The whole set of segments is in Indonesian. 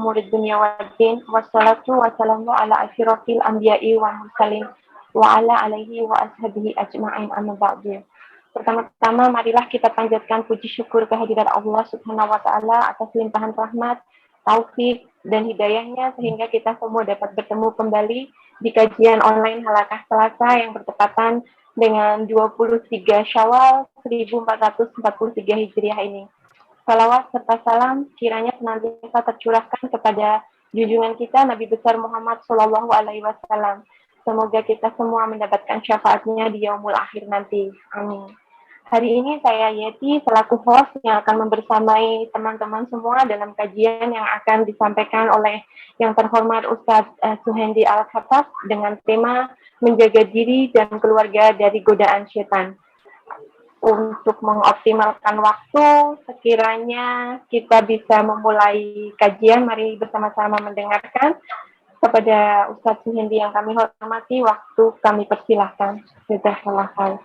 umurid dunya waddin. Wassalatu wassalamu ala asyrafil anbiya'i wa mursalin wa ala alihi wa ashabihi ajma'in, amma ba'du. Pertama-tama marilah kita panjatkan puji syukur kehadirat Allah Subhanahu wa taala atas limpahan rahmat, taufik dan hidayahnya sehingga kita semua dapat bertemu kembali di kajian online Halaqah Selasa yang bertepatan dengan 23 Syawal 1443 Hijriah ini. Salawat serta salam kiranya senantiasa tercurahkan kepada junjungan kita Nabi besar Muhammad Shallallahu Alaihi Wasallam. Semoga kita semua mendapatkan syafaatnya di yaumul akhir nanti. Amin. Hari ini saya Yeti selaku host yang akan membersamai teman-teman semua dalam kajian yang akan disampaikan oleh yang terhormat Ustadz Suhendi Al-Khattab dengan tema menjaga diri dan keluarga dari godaan setan. Untuk mengoptimalkan waktu, sekiranya kita bisa memulai kajian, mari bersama-sama mendengarkan. Kepada Ustadz Suhendi yang kami hormati, waktu kami persilahkan. Jazakallah khair.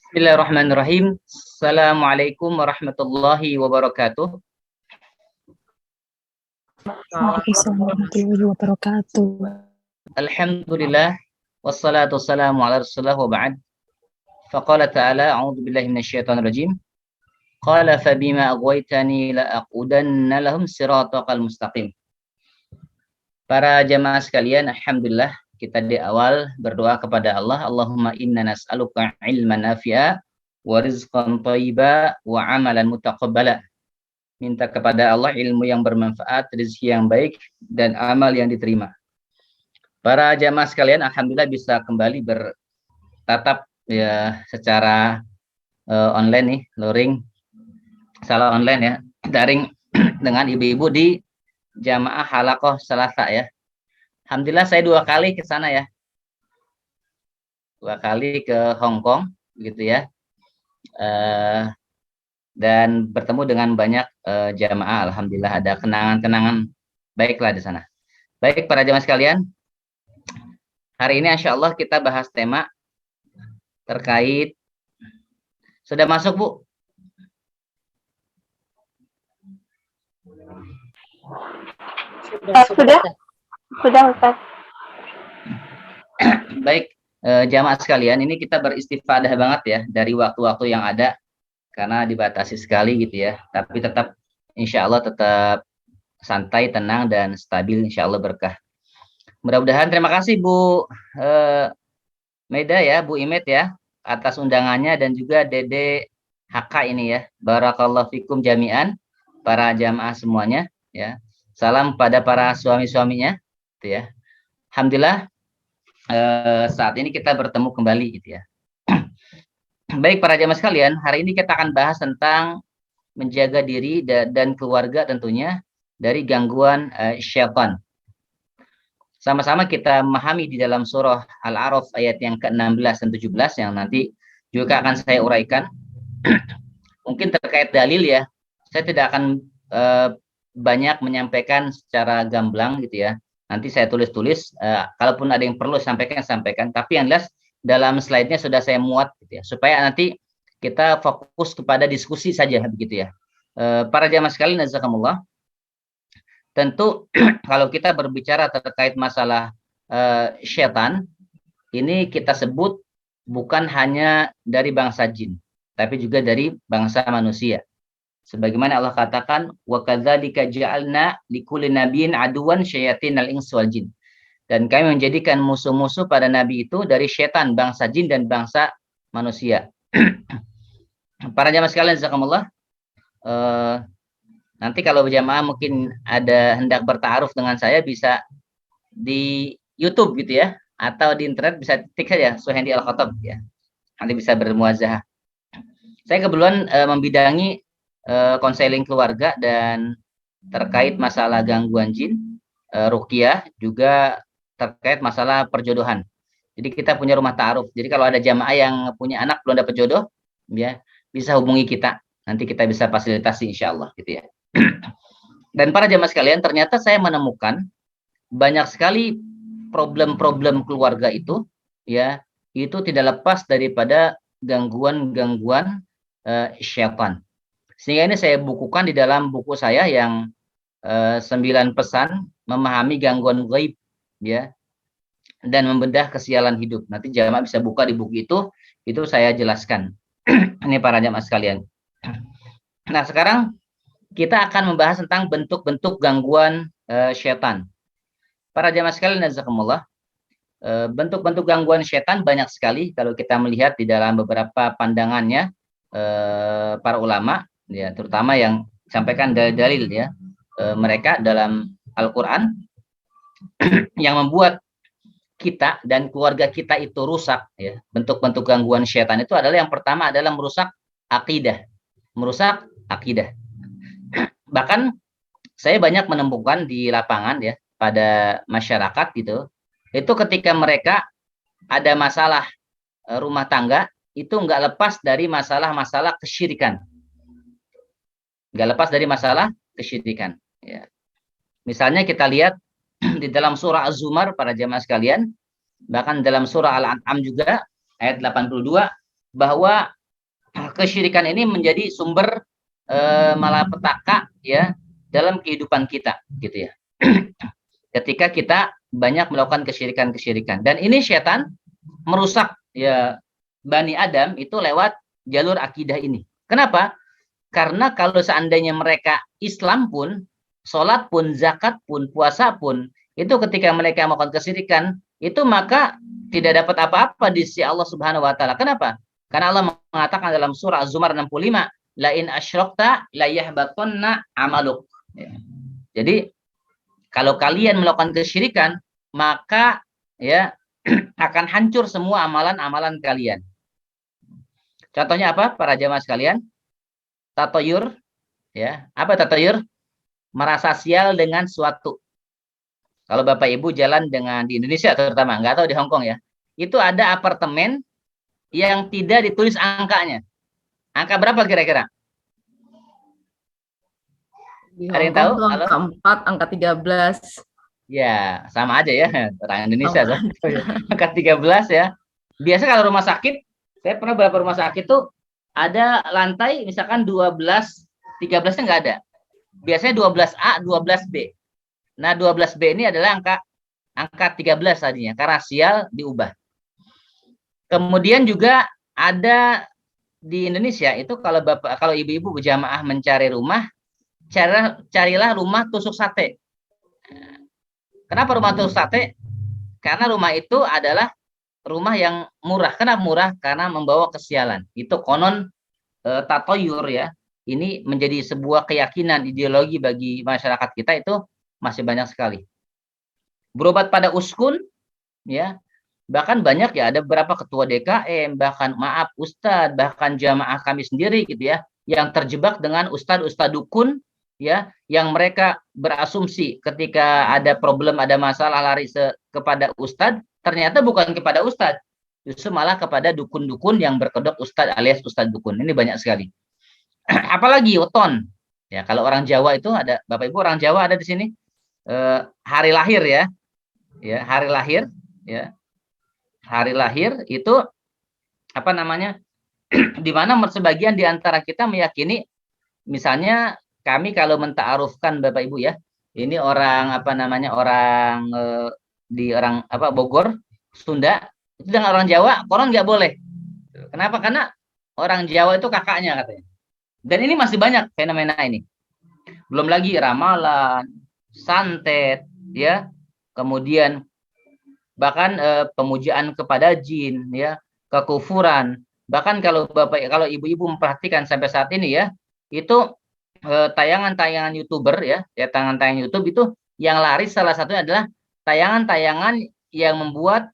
Bismillahirrahmanirrahim. Assalamualaikum warahmatullahi wabarakatuh. Waalaikumsalam warahmatullahi wabarakatuh. Alhamdulillah wassalatu wassalamu ala Rasulillah wa ba'd. Faqala ta'ala a'udzu billahi minasyaitonir rajim. Qala fabima aghwaytani la aqudanna lahum siratal mustaqim. Para jamaah sekalian, alhamdulillah kita di awal berdoa kepada Allah, Allahumma inna nas'aluka ilman nafi'a wa rizqan thayyiba wa amalan mutaqabbala. Minta kepada Allah ilmu yang bermanfaat, rezeki yang baik dan amal yang diterima. Para jamaah sekalian, alhamdulillah bisa kembali bertatap ya secara online nih, luring salah online ya, daring dengan ibu-ibu di Jamaah Halaqah Selasa ya. Alhamdulillah saya 2 kali ke sana ya. 2 kali ke Hong Kong gitu ya. Dan bertemu dengan banyak jamaah. Alhamdulillah ada kenangan-kenangan baiklah di sana. Baik para jamaah sekalian, hari ini insya Allah kita bahas tema terkait, sudah masuk Bu? Sudah Ustaz. Baik, jamaah sekalian, ini kita beristifadah banget ya dari waktu-waktu yang ada karena dibatasi sekali gitu ya. Tapi tetap insya Allah tetap santai, tenang dan stabil, insya Allah berkah. Mudah-mudahan. Terima kasih Bu Meda ya, Bu Imet ya atas undangannya dan juga Dede HK ini ya. Barakallahu fikum jami'an para jamaah semuanya ya. Salam pada para suami-suaminya gitu ya. Alhamdulillah saat ini kita bertemu kembali gitu ya. Baik para jamaah sekalian, hari ini kita akan bahas tentang menjaga diri dan keluarga tentunya dari gangguan syaitan. Sama-sama kita memahami di dalam surah Al-A'raf ayat yang ke-16 dan 17 yang nanti juga akan saya uraikan. Mungkin terkait dalil ya, saya tidak akan banyak menyampaikan secara gamblang gitu ya. Nanti saya tulis-tulis, kalaupun ada yang perlu sampaikan. Tapi yang jelas dalam slide-nya sudah saya muat gitu ya, supaya nanti kita fokus kepada diskusi saja begitu ya. Para jamaah sekalian, jazakumullah. Tentu kalau kita berbicara terkait masalah syaitan, ini kita sebut bukan hanya dari bangsa jin, tapi juga dari bangsa manusia. Sebagaimana Allah katakan, wa kadzalika ja'alna likulli nabiyyin aduwan syayatinal insi wal jin. Dan kami menjadikan musuh-musuh pada nabi itu dari syaitan, bangsa jin dan bangsa manusia. Para jamaah sekalian, jazakumullah. Nanti kalau jamaah mungkin ada hendak bertaaruf dengan saya, bisa di YouTube gitu ya, atau di internet bisa ketik saja Suhendi Al-Khattab ya. Nanti bisa bermuazahah. Saya kebetulan membidangi konseling keluarga dan terkait masalah gangguan jin, ruqyah, juga terkait masalah perjodohan. Jadi kita punya rumah ta'aruf. Jadi kalau ada jamaah yang punya anak belum dapat jodoh, ya bisa hubungi kita. Nanti kita bisa fasilitasi insya Allah gitu ya. Dan para jamaah sekalian, ternyata saya menemukan banyak sekali problem-problem keluarga itu, ya itu tidak lepas daripada gangguan-gangguan syaitan. Sehingga ini saya bukukan di dalam buku saya yang 9 pesan memahami gangguan gaib, ya, dan membedah kesialan hidup. Nanti jamaah bisa buka di buku itu saya jelaskan. Ini para jamaah sekalian. Nah, sekarang kita akan membahas tentang bentuk-bentuk gangguan syaitan. Para jamaah sekalian, jazakumullah. Bentuk-bentuk gangguan syaitan banyak sekali kalau kita melihat di dalam beberapa pandangannya para ulama, ya, terutama yang sampaikan dalil-dalil, ya, mereka dalam Al-Quran yang membuat kita dan keluarga kita itu rusak, ya. Bentuk-bentuk gangguan syaitan itu adalah yang pertama adalah merusak akidah. Bahkan saya banyak menemukan di lapangan, ya, pada masyarakat gitu, itu ketika mereka ada masalah rumah tangga, itu nggak lepas dari masalah-masalah kesyirikan. Ya. Misalnya kita lihat di dalam surah Az-Zumar, para jamaah sekalian, bahkan dalam surah Al-An'am juga ayat 82, bahwa kesyirikan ini menjadi sumber malapetaka, ya, dalam kehidupan kita, gitu ya. Ketika kita banyak melakukan kesyirikan. Dan ini setan merusak, ya, Bani Adam itu lewat jalur akidah ini. Kenapa? Karena kalau seandainya mereka Islam pun, sholat pun, zakat pun, puasa pun, itu ketika mereka melakukan kesyirikan, itu maka tidak dapat apa-apa di sisi Allah Subhanahu wa taala. Kenapa? Karena Allah mengatakan dalam surah Az-Zumar 65, la in asyrakta la yahbatunna amaluk. Ya. Jadi kalau kalian melakukan kesyirikan, maka, ya, akan hancur semua amalan-amalan kalian. Contohnya apa, para jamaah sekalian? Tatoyur, ya. Apa tatoyur? Merasa sial dengan suatu. Kalau Bapak Ibu jalan di Indonesia terutama, nggak tahu di Hong Kong, ya, itu ada apartemen yang tidak ditulis angkanya. Angka berapa kira-kira? Di Ada yang Hongkong tahu? tuh angka 4, angka 13. Ya, sama aja ya, orang Indonesia. Angka 13, ya. Biasa kalau rumah sakit, saya pernah beberapa rumah sakit tuh ada lantai misalkan 12, 13-nya nggak ada. Biasanya 12A, 12B. Nah, 12B ini adalah angka 13 tadinya, karena sial diubah. Kemudian juga ada di Indonesia itu kalau ibu-ibu berjamaah mencari rumah, carilah rumah tusuk sate. Kenapa rumah tusuk sate? Karena rumah itu adalah rumah yang murah. Kenapa murah? Karena membawa kesialan. Itu konon tatoyur, ya. Ini menjadi sebuah keyakinan ideologi bagi masyarakat kita, itu masih banyak sekali. Berobat pada uskun, ya. Bahkan banyak, ya, ada beberapa ketua DKM, bahkan maaf ustadz, bahkan jamaah kami sendiri, gitu ya, yang terjebak dengan ustadz dukun, ya, yang mereka berasumsi ketika ada problem, ada masalah, lari kepada ustadz, ternyata bukan kepada ustadz, justru malah kepada dukun-dukun yang berkedok ustadz alias ustadz dukun. Ini banyak sekali. Apalagi weton, ya, kalau orang Jawa itu ada, Bapak Ibu orang Jawa ada di sini, hari lahir, ya, hari lahir, ya, hari lahir itu apa namanya? Di mana sebagian di antara kita meyakini, misalnya kami kalau menta'arufkan Bapak Ibu, ya, ini orang apa namanya, orang Bogor, Sunda, itu dengan orang Jawa, konon nggak boleh. Kenapa? Karena orang Jawa itu kakaknya katanya. Dan ini masih banyak fenomena ini. Belum lagi ramalan, santet, ya, kemudian bahkan pemujaan kepada jin, ya, kekufuran. Bahkan kalau kalau ibu-ibu memperhatikan sampai saat ini, ya, itu tayangan-tayangan YouTuber, ya, tayangan-tayangan YouTube itu yang laris salah satunya adalah tayangan-tayangan yang membuat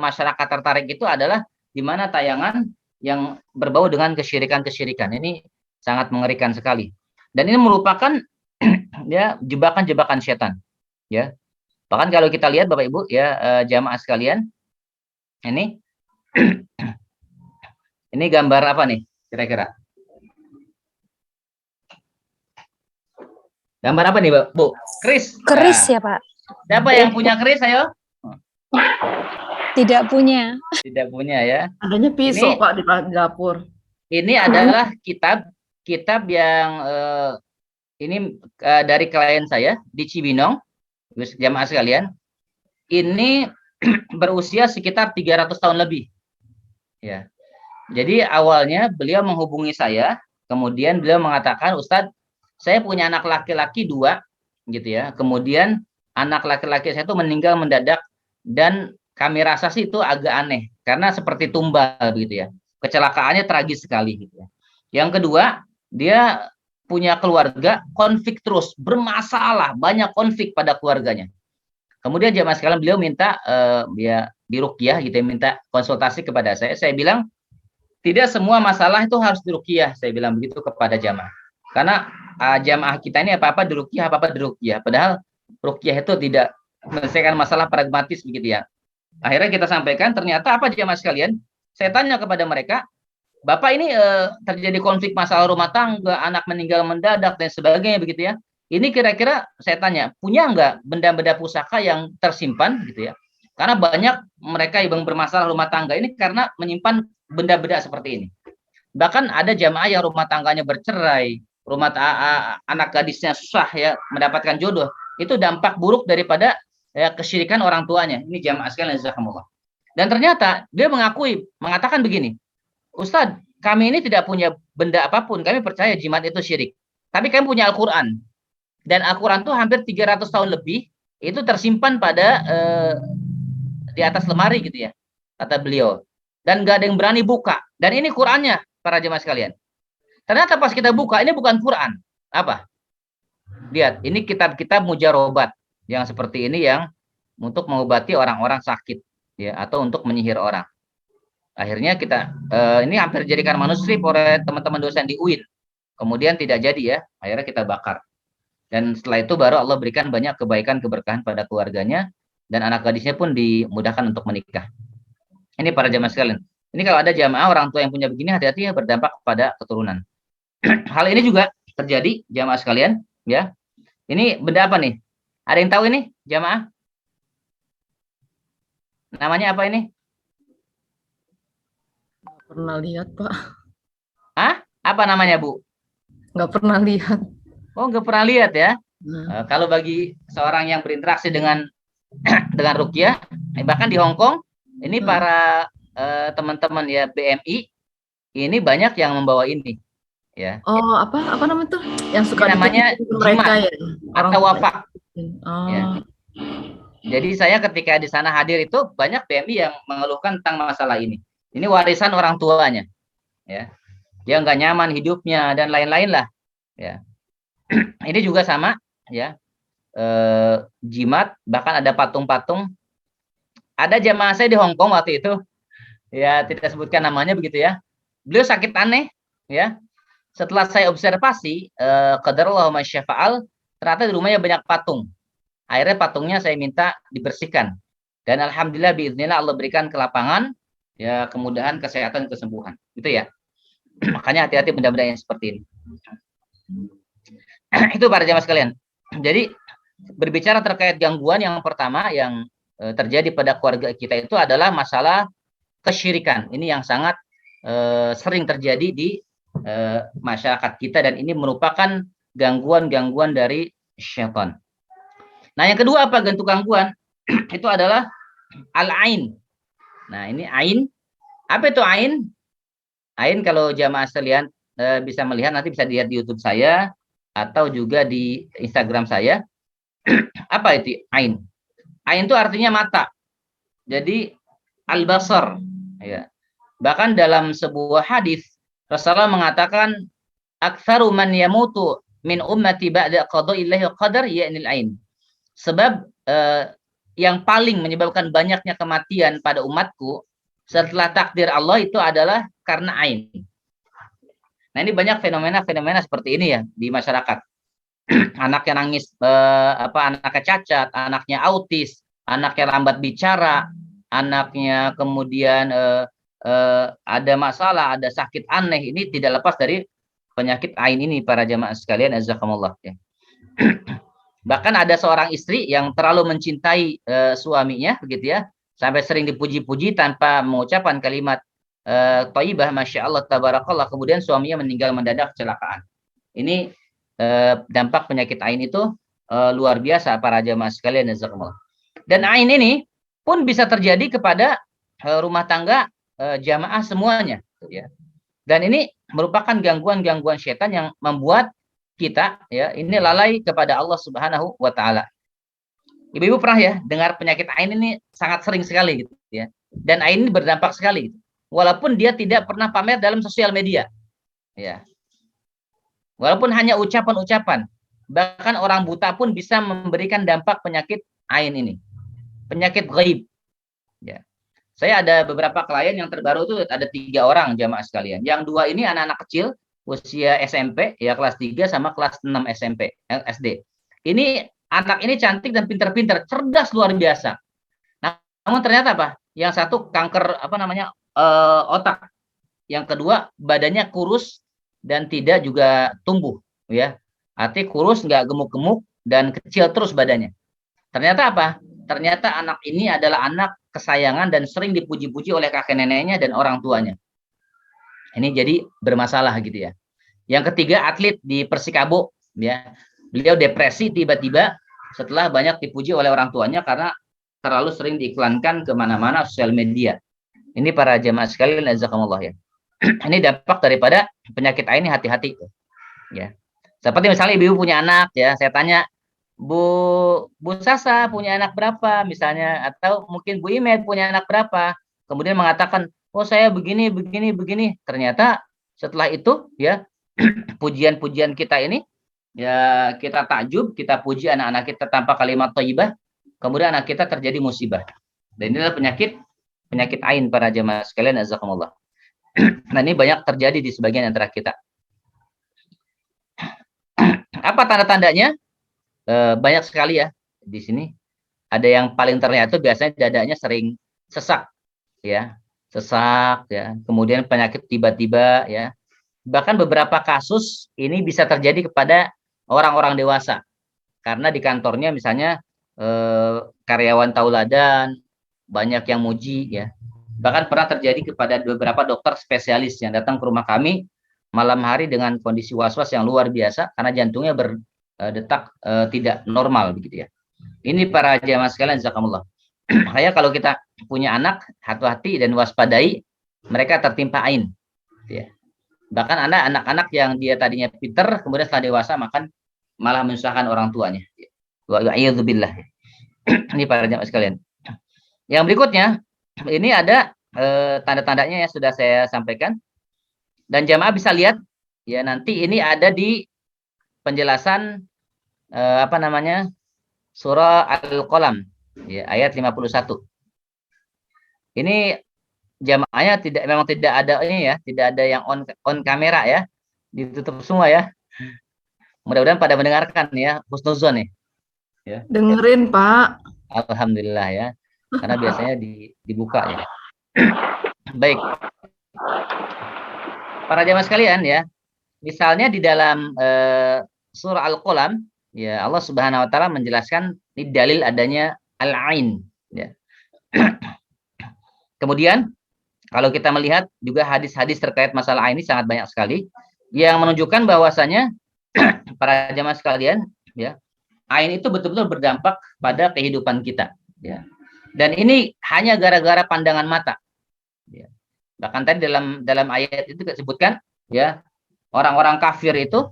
masyarakat tertarik, itu adalah di mana tayangan yang berbau dengan kesyirikan-kesyirikan. Ini sangat mengerikan sekali. Dan ini merupakan ya jebakan-jebakan setan, ya. Bahkan kalau kita lihat Bapak Ibu, ya, jamaah sekalian, ini ini gambar apa nih kira-kira? Gambar apa nih, Bu? Keris. Keris, Nah, ya, Pak? siapa yang punya keris, ayo? Tidak punya. Tidak punya, ya. Adanya pisau, Ini- Pak, di dapur. Ini adalah kitab kitab yang ini dari klien saya di Cibinong, jamaah sekalian. Ini berusia sekitar 300 tahun lebih. Ya. Jadi awalnya beliau menghubungi saya, kemudian beliau mengatakan, Ustadz, saya punya anak laki-laki 2, gitu ya. Kemudian anak laki-laki saya itu meninggal mendadak dan kami rasa sih itu agak aneh karena seperti tumbal gitu ya. Kecelakaannya tragis sekali gitu ya. Yang kedua, dia punya keluarga konflik terus, bermasalah, banyak konflik pada keluarganya. Kemudian jamaah sekalian beliau minta dia diruqyah gitu ya, minta konsultasi kepada saya. Saya bilang tidak semua masalah itu harus diruqyah, saya bilang begitu kepada jamaah. Karena jamaah kita ini apa-apa diruqyah, apa-apa diruqyah. Padahal ruqyah itu tidak menyelesaikan masalah pragmatis begitu ya. Akhirnya kita sampaikan ternyata apa jamaah sekalian? Saya tanya kepada mereka, Bapak ini terjadi konflik masalah rumah tangga, anak meninggal mendadak dan sebagainya begitu ya. Ini kira-kira saya tanya, punya nggak benda-benda pusaka yang tersimpan gitu ya? Karena banyak mereka yang bermasalah rumah tangga ini karena menyimpan benda-benda seperti ini. Bahkan ada jamaah yang rumah tangganya bercerai, anak gadisnya susah ya mendapatkan jodoh. Itu dampak buruk daripada ya, kesyirikan orang tuanya. Ini jamaah sekalian jazakumullah. Dan ternyata dia mengatakan begini, Ustadz, kami ini tidak punya benda apapun. Kami percaya jimat itu syirik. Tapi kami punya Al-Quran. Dan Al-Quran itu hampir 300 tahun lebih. Itu tersimpan pada di atas lemari gitu ya. Kata beliau. Dan nggak ada yang berani buka. Dan ini Qurannya, para jemaah sekalian. Ternyata pas kita buka, ini bukan Quran. Apa? Lihat, ini kitab-kitab mujarobat. Yang seperti ini yang untuk mengobati orang-orang sakit. Ya, atau untuk menyihir orang. Akhirnya kita ini hampir dijadikan manuskrip oleh teman-teman dosen di UIN. Kemudian tidak jadi ya, akhirnya kita bakar. Dan setelah itu baru Allah berikan banyak kebaikan keberkahan pada keluarganya dan anak gadisnya pun dimudahkan untuk menikah. Ini para jamaah sekalian. Ini kalau ada jamaah orang tua yang punya begini hati-hati ya berdampak kepada keturunan. Hal ini juga terjadi jamaah sekalian ya. Ini benda apa nih? Ada yang tahu ini jamaah? Namanya apa ini? Pernah lihat, Pak. Hah? Apa namanya, Bu? Nggak pernah lihat. Oh, nggak pernah lihat ya? Nah. Kalau bagi seorang yang berinteraksi dengan ruqyah, bahkan di Hong Kong, ini para teman-teman ya BMI, ini banyak yang membawa ini. Ya. Oh, apa namanya tuh? Yang suka namanya mereka ya? Atau wafak. Oh. Ya. Jadi saya ketika di sana hadir itu banyak BMI yang mengeluhkan tentang masalah ini. Ini warisan orang tuanya, ya. Dia nggak nyaman hidupnya dan lain-lain lah, ya. Ini juga sama, ya. Jimat, bahkan ada patung-patung. Ada jamaah saya di Hong Kong waktu itu, ya tidak sebutkan namanya begitu ya. Beliau sakit aneh, ya. Setelah saya observasi, qadarullah ma syafa'al, ternyata di rumahnya banyak patung. Akhirnya patungnya saya minta dibersihkan. Dan alhamdulillah biiznillah Allah berikan kelapangan, ya kemudahan, kesehatan, kesembuhan. Gitu ya. Makanya hati-hati benda-benda yang seperti ini. Itu para jamaah sekalian. Jadi berbicara terkait gangguan yang pertama yang terjadi pada keluarga kita itu adalah masalah kesyirikan. Ini yang sangat sering terjadi di masyarakat kita dan ini merupakan gangguan-gangguan dari syaitan. Nah, yang kedua apa bentuk gangguan? Itu adalah al-ain. Nah, ini ain. Apa itu ain? Ain kalau jamaah sekalian bisa melihat, nanti bisa dilihat di YouTube saya atau juga di Instagram saya. Apa itu ain? Ain itu artinya mata. Jadi al-basar. Ya. Bahkan dalam sebuah hadis Rasulullah mengatakan aktsaru man yamutu min ummati ba'da qada'illahi qadar ya'nil ain. Sebab yang paling menyebabkan banyaknya kematian pada umatku setelah takdir Allah itu adalah karena ain. Nah, ini banyak fenomena-fenomena seperti ini ya di masyarakat. Anaknya nangis, anaknya cacat, anaknya autis, anaknya lambat bicara, anaknya kemudian ada masalah, ada sakit aneh. Ini tidak lepas dari penyakit ain ini para jamaah sekalian, jazakumullah ya. Bahkan ada seorang istri yang terlalu mencintai suaminya begitu ya, sampai sering dipuji-puji tanpa mengucapkan kalimat thayyibah, masya Allah, tabarakallah, kemudian suaminya meninggal mendadak kecelakaan. Ini dampak penyakit ain itu luar biasa para jamaah sekalian, jazakumullah. Dan ain ini pun bisa terjadi kepada rumah tangga jamaah semuanya, ya. Dan ini merupakan gangguan-gangguan setan yang membuat kita, ya, ini lalai kepada Allah Subhanahu wa taala. Ibu-ibu pernah ya dengar penyakit ain ini sangat sering sekali gitu, ya. Dan ain ini berdampak sekali gitu. Walaupun dia tidak pernah pamer dalam sosial media. Ya. Walaupun hanya ucapan-ucapan, bahkan orang buta pun bisa memberikan dampak penyakit ain ini. Penyakit gaib. Ya. Saya ada beberapa klien yang terbaru itu ada 3 orang jamaah sekalian. Yang 2 ini anak-anak kecil, usia SMP, ya kelas 3 sama kelas 6 SMP, SD. Ini anak ini cantik dan pintar-pintar, cerdas luar biasa. Namun ternyata apa? Yang satu kanker otak. Yang kedua badannya kurus dan tidak juga tumbuh, ya. Artinya kurus, nggak gemuk-gemuk dan kecil terus badannya. Ternyata apa? Ternyata anak ini adalah anak kesayangan dan sering dipuji-puji oleh kakek neneknya dan orang tuanya. Ini jadi bermasalah gitu ya. Yang ketiga atlet di Persikabo, ya. Beliau depresi tiba-tiba setelah banyak dipuji oleh orang tuanya karena terlalu sering diiklankan kemana-mana sosial media. Ini para jemaah sekalian, jazakumullah ya. Ini dampak daripada penyakit ain ini, hati-hati ya. Seperti misalnya ibu punya anak, ya, saya tanya, Bu Sasa punya anak berapa misalnya, atau mungkin Bu Imed punya anak berapa, kemudian mengatakan, oh saya begini begini begini. Ternyata setelah itu, ya, pujian-pujian kita ini, ya, kita takjub, kita puji anak-anak kita tanpa kalimat thayyibah, kemudian anak kita terjadi musibah. Dan inilah penyakit ain para jemaah sekalian, jazakumullah. Nah, ini banyak terjadi di sebagian antara kita. Apa tanda-tandanya? Banyak sekali ya di sini. Ada yang paling terlihat itu biasanya dadanya sering sesak, ya, sesak, ya. Kemudian penyakit tiba-tiba, ya. Bahkan beberapa kasus ini bisa terjadi kepada orang-orang dewasa karena di kantornya misalnya karyawan tauladan, banyak yang muji, ya. Bahkan pernah terjadi kepada beberapa dokter spesialis yang datang ke rumah kami malam hari dengan kondisi was-was yang luar biasa karena jantungnya berdetak tidak normal begitu ya. Ini para jamaah sekalian, jazakumullah. Makanya kalau kita punya anak, hati-hati dan waspadai mereka tertimpa ain, ya. Bahkan anak-anak yang dia tadinya pinter kemudian setelah dewasa malah menyusahkan orang tuanya. Wa'iyadzubillah. Ini para jamaah sekalian. Yang berikutnya, ini ada tanda-tandanya yang sudah saya sampaikan. Dan jamaah bisa lihat, ya, nanti ini ada di penjelasan surah Al-Qalam, ya, ayat 51. Ini jamaahnya memang tidak ada ini ya, tidak ada yang on kamera ya, ditutup semua ya. Mudah-mudahan pada mendengarkan ya, husnuzon nih. Ya. Dengerin, Pak. Alhamdulillah ya, karena biasanya dibuka ya. Baik. Para jamaah sekalian ya, misalnya di dalam surah Al-Qalam, ya, Allah Subhanahu wa taala menjelaskan ini dalil adanya al-ain, ya. Kemudian kalau kita melihat juga hadis-hadis terkait masalah ain ini sangat banyak sekali yang menunjukkan bahwasanya para jamaah sekalian, ya, ain itu betul-betul berdampak pada kehidupan kita, ya. Dan ini hanya gara-gara pandangan mata, ya. Bahkan tadi dalam ayat itu disebutkan, ya, orang-orang kafir itu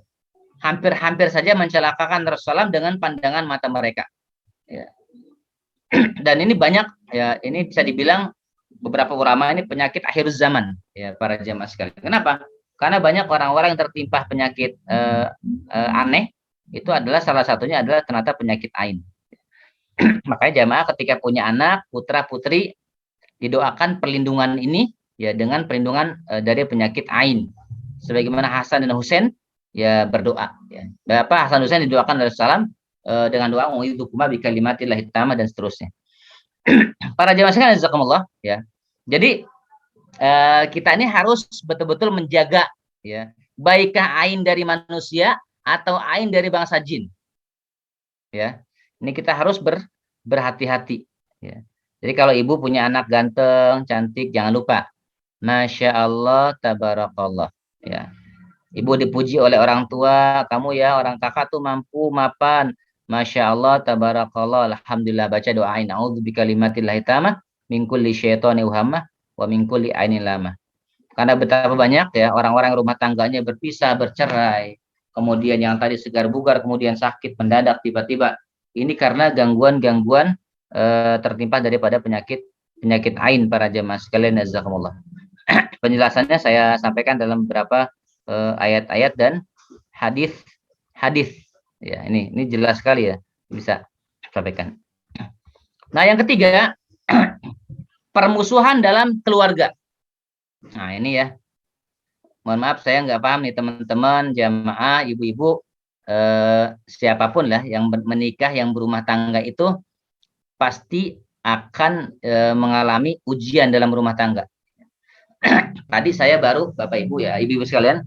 hampir saja mencelakakan Rasulullah dengan pandangan mata mereka, ya. Dan ini banyak, ya, ini bisa dibilang beberapa ulama ini penyakit akhir zaman, ya, para jamaah sekalian. Kenapa? Karena banyak orang-orang yang tertimpa penyakit aneh, itu adalah salah satunya adalah ternyata penyakit ain. Makanya jamaah ketika punya anak, putra putri, didoakan perlindungan ini, ya, dengan perlindungan dari penyakit ain. Sebagaimana Hasan dan Husain, ya, berdoa, ya. Bapak Hasan Husain didoakan oleh Rasulullah dengan doa u'idzukuma bi kalimatillahi tammah dan seterusnya. Para jamaah sekalian, jazakumullah, ya. Jadi kita ini harus betul-betul menjaga, ya, baikkah ain dari manusia atau ain dari bangsa jin, ya. Ini kita harus berhati-hati, ya. Jadi kalau ibu punya anak ganteng, cantik, jangan lupa Masya Allah, tabarakallah. Ya. Ibu dipuji oleh orang tua, kamu ya orang kakak tuh mampu, mapan. Masya Allah, tabarakallah, alhamdulillah. Baca doain. A'udzu bikalimatillahi tamah min kulli syaitani wahamah wa min kulli ainin lamah. Karena betapa banyak ya orang-orang rumah tangganya berpisah, bercerai. Kemudian yang tadi segar bugar, kemudian sakit mendadak tiba-tiba. Ini karena gangguan-gangguan tertimpa daripada penyakit ain para jemaah sekalian, jazakumullah. Penjelasannya saya sampaikan dalam beberapa ayat-ayat dan hadis. Ya, ini jelas sekali ya, bisa sampaikan. Nah, yang ketiga, permusuhan dalam keluarga. Nah, ini ya. Mohon maaf saya nggak paham nih teman-teman, jamaah, ibu-ibu, siapapun lah yang menikah, yang berumah tangga itu pasti akan mengalami ujian dalam rumah tangga. Tadi saya baru, Bapak Ibu ya, ibu-ibu sekalian,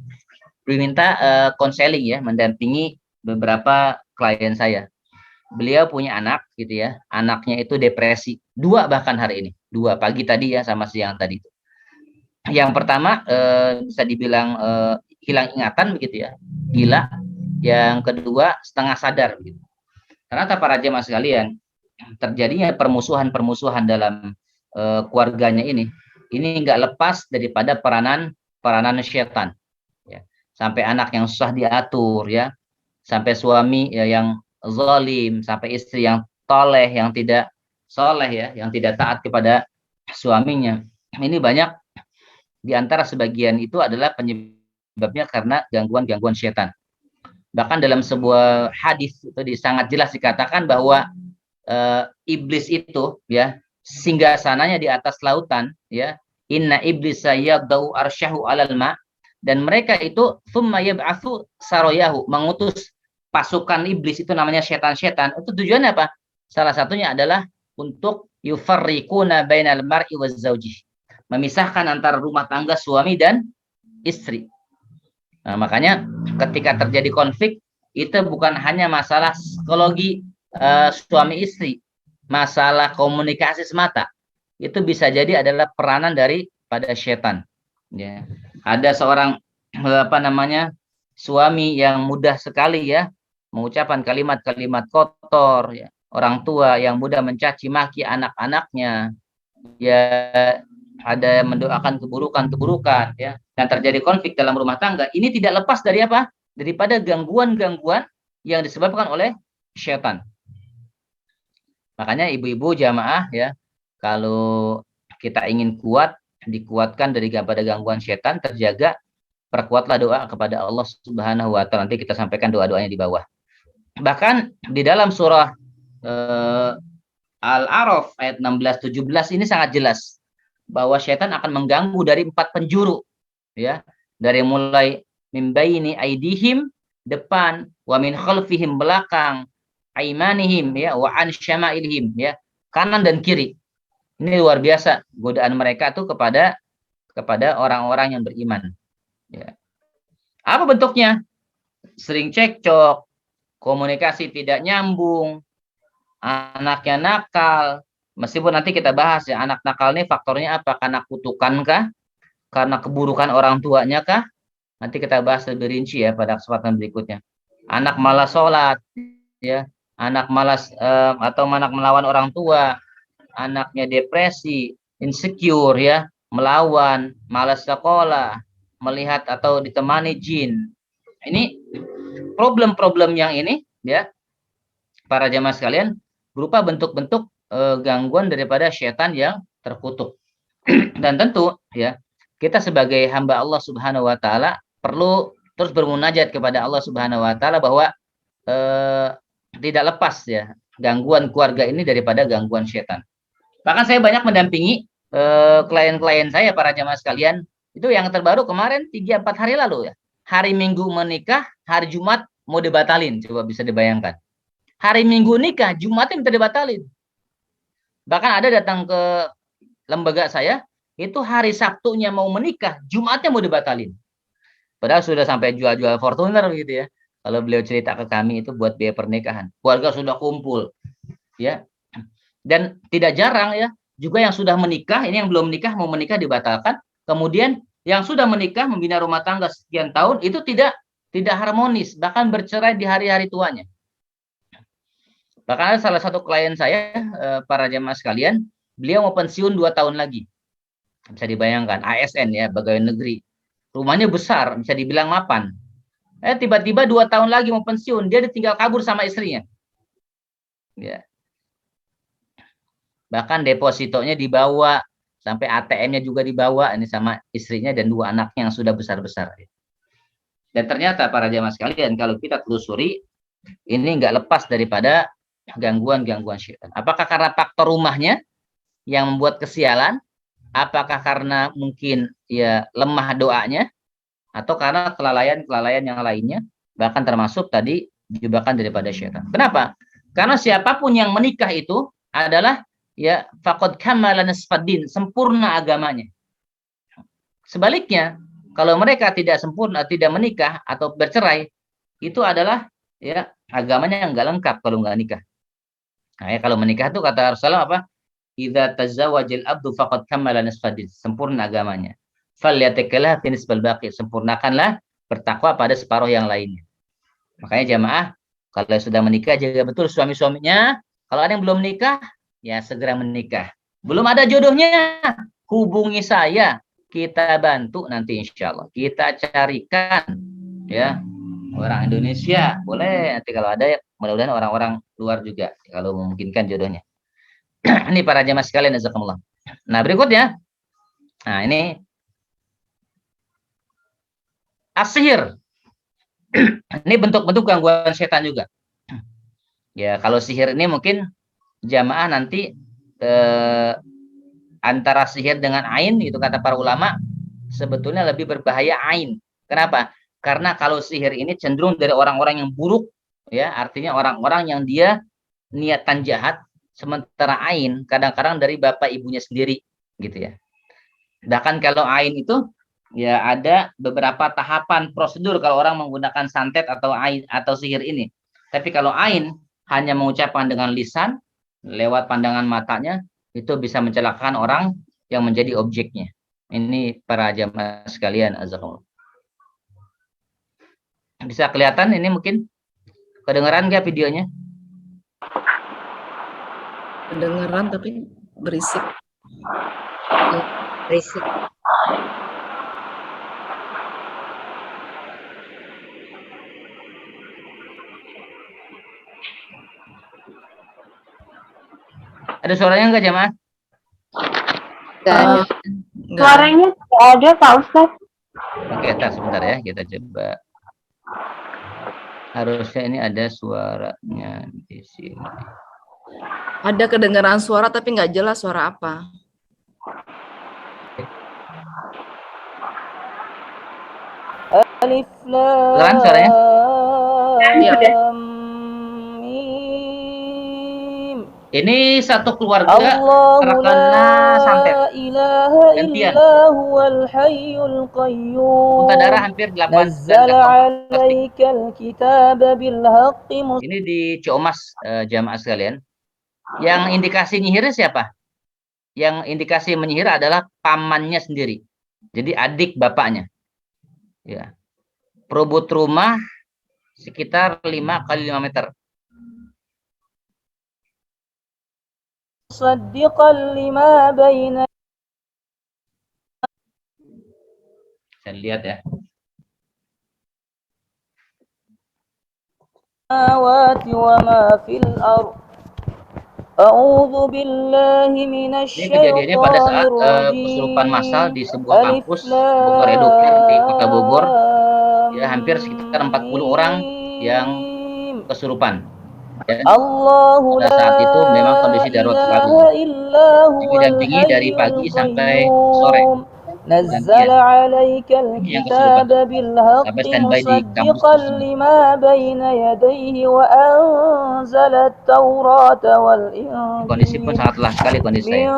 diminta konseling ya, mendampingi beberapa klien saya. Beliau punya anak gitu ya, anaknya itu depresi, 2 bahkan hari ini, 2 pagi tadi ya sama siang tadi. Yang pertama bisa dibilang hilang ingatan begitu ya, gila. Yang kedua setengah sadar begitu. Ternyata para jemaah sekalian, terjadinya permusuhan dalam keluarganya ini nggak lepas daripada peranan syaitan. Ya. Sampai anak yang susah diatur ya, sampai suami ya, yang zalim, sampai istri yang toleh, yang tidak soleh ya, yang tidak taat kepada suaminya. Ini banyak di antara sebagian itu adalah penyebabnya karena gangguan-gangguan syaitan. Bahkan dalam sebuah hadis itu sangat jelas dikatakan bahwa iblis itu ya singgasananya di atas lautan ya, inna iblisa yaghdau arsyahu alal ma, dan mereka itu thumma yab'atsu saroyahu, mengutus pasukan iblis itu namanya setan-setan. Itu tujuannya apa? Salah satunya adalah untuk yufarriquna bainal mar'i waz zaujih, memisahkan antara rumah tangga suami dan istri. Nah, makanya ketika terjadi konflik itu bukan hanya masalah psikologi suami istri, masalah komunikasi semata. Itu bisa jadi adalah peranan daripada setan. Ya. Ada seorang suami yang mudah sekali ya mengucapkan kalimat-kalimat kotor ya. Orang tua yang mudah mencaci maki anak-anaknya. Ya, ada yang mendoakan keburukan ya, dan terjadi konflik dalam rumah tangga. Ini tidak lepas dari apa? Daripada gangguan-gangguan yang disebabkan oleh setan. Makanya ibu-ibu jamaah ya, kalau kita ingin kuat, dikuatkan daripada gangguan setan, terjaga, perkuatlah doa kepada Allah Subhanahu wa taala. Nanti kita sampaikan doa-doanya di bawah. Bahkan di dalam surah Al-A'raf ayat 16-17 ini sangat jelas bahwa setan akan mengganggu dari 4 penjuru ya, dari mulai mimbaini aidihim, depan, wa min khalfihim, belakang, aimanihim ya, wa an syama'ilhim ya, kanan dan kiri. Ini luar biasa godaan mereka tuh kepada orang-orang yang beriman ya. Apa bentuknya? Sering cekcok, komunikasi tidak nyambung, anaknya nakal. Meskipun nanti kita bahas ya, anak nakal ini faktornya apa? Karena kutukan kah? Karena keburukan orang tuanya kah? Nanti kita bahas lebih rinci ya pada kesempatan berikutnya. Anak malas sholat ya, anak malas atau anak melawan orang tua, anaknya depresi, insecure ya, melawan, malas sekolah, melihat atau ditemani jin. Ini problem-problem yang ini ya, para jamaah sekalian, berupa bentuk-bentuk gangguan daripada setan yang terkutuk. Dan tentu ya, kita sebagai hamba Allah Subhanahu wa taala perlu terus bermunajat kepada Allah Subhanahu wa taala bahwa tidak lepas ya gangguan keluarga ini daripada gangguan setan. Bahkan saya banyak mendampingi klien-klien saya, para jamaah sekalian, itu yang terbaru kemarin 3-4 hari lalu ya. Hari Minggu menikah, hari Jumat mau dibatalin, coba bisa dibayangkan. Hari Minggu nikah, Jumatnya minta dibatalin. Bahkan ada datang ke lembaga saya, itu hari Sabtunya mau menikah, Jumatnya mau dibatalin. Padahal sudah sampai jual-jual Fortuner gitu ya. Kalau beliau cerita ke kami itu buat biaya pernikahan. Keluarga sudah kumpul. Ya. Dan tidak jarang ya, juga yang sudah menikah, ini yang belum menikah mau menikah dibatalkan, Kemudian yang sudah menikah membina rumah tangga sekian tahun itu tidak harmonis, bahkan bercerai di hari-hari tuanya. Bahkan ada salah satu klien saya, para jamaah sekalian, beliau mau pensiun 2 tahun lagi. Bisa dibayangkan, ASN ya, pegawai negeri. Rumahnya besar, bisa dibilang mapan. Tiba-tiba 2 tahun lagi mau pensiun, dia ditinggal kabur sama istrinya. Ya. Bahkan depositonya dibawa, sampai ATM-nya juga dibawa, ini sama istrinya dan 2 anaknya yang sudah besar-besar. Dan ternyata para jamaah sekalian, kalau kita telusuri, ini nggak lepas daripada gangguan-gangguan syaitan. Apakah karena faktor rumahnya yang membuat kesialan? Apakah karena mungkin ya lemah doanya? Atau karena kelalaian-kelalaian yang lainnya? Bahkan termasuk tadi jebakan daripada syaitan. Kenapa? Karena siapapun yang menikah itu adalah ya faqad kamala nisfaddin, sempurna agamanya. Sebaliknya, kalau mereka tidak sempurna, tidak menikah atau bercerai, itu adalah ya agamanya yang nggak lengkap kalau nggak nikah. Nah, ya, kalau menikah itu kata Rasulullah apa? Idza tazawwajal abdu faqad kamala nisfaddin, sempurna agamanya. Falyatakillah fi nisbal baqi, sempurnakanlah bertakwa pada separuh yang lainnya. Makanya jamaah, kalau sudah menikah jaga betul suami-suaminya. Kalau ada yang belum menikah, ya segera menikah. Belum ada jodohnya, hubungi saya. Kita bantu nanti insya Allah. Kita carikan ya orang Indonesia, boleh nanti kalau ada ya, mudah-mudahan orang-orang luar juga kalau memungkinkan jodohnya. Ini para jamaah sekalian, jazakumullah. Nah, berikutnya. Nah, ini as-sihir. Ini bentuk-bentuk gangguan setan juga. Ya, kalau sihir ini mungkin jamaah nanti antara sihir dengan ain, itu kata para ulama, sebetulnya lebih berbahaya ain. Kenapa? Karena kalau sihir ini cenderung dari orang-orang yang buruk, ya, artinya orang-orang yang dia niatan jahat, sementara ain kadang-kadang dari bapak ibunya sendiri, gitu ya. Bahkan kalau ain itu ya ada beberapa tahapan prosedur kalau orang menggunakan santet atau ain atau sihir ini. Tapi kalau ain hanya mengucapkan dengan lisan lewat pandangan matanya, itu bisa mencelakakan orang yang menjadi objeknya. Ini para jamaah sekalian, azakumullah. Bisa kelihatan ini mungkin kedengeran nggak videonya? Kedengeran tapi berisik. Berisik. Ada suaranya nggak jamaah? Nggak ada. Suaranya tidak ada Pak Ustaz. Oke, sebentar ya, kita coba. Harusnya ini ada suaranya di sini. Ada kedengaran suara tapi nggak jelas suara apa. Alif lam Kedengeran suaranya? Iya. mim. Ini satu keluarga Allahu terkena santet. la ilaha Gantian. illa huwal hayyul qayyum. Muntah darah hampir 8 Nazzala plastik. alaikal kitaba bil haqqi. Ini di Ciomas, jamaah sekalian. Yang indikasi nyihirnya siapa? Yang indikasi menyihir adalah pamannya sendiri. Jadi adik bapaknya. Ya. Perubut rumah sekitar 5 kali 5 meter. Musaddiqan lima baina. Saya lihat ya. Samawati wa ma fil ardh. A'udzu billahi minasy Ini kejadiannya pada saat kesurupan massal di sebuah kampus Bogor Educare di Kota Bogor. Ya, hampir sekitar 40 orang yang kesurupan. Ya. Pada saat itu memang kondisi darurat sekali. Didampingi dari pagi sampai sore. نزل عليك الكتاب بالحق مصدقا لما بين يديه وأنزل التوراة والإنجيل. Kondisi pun sangatlah sekali kondisi saya.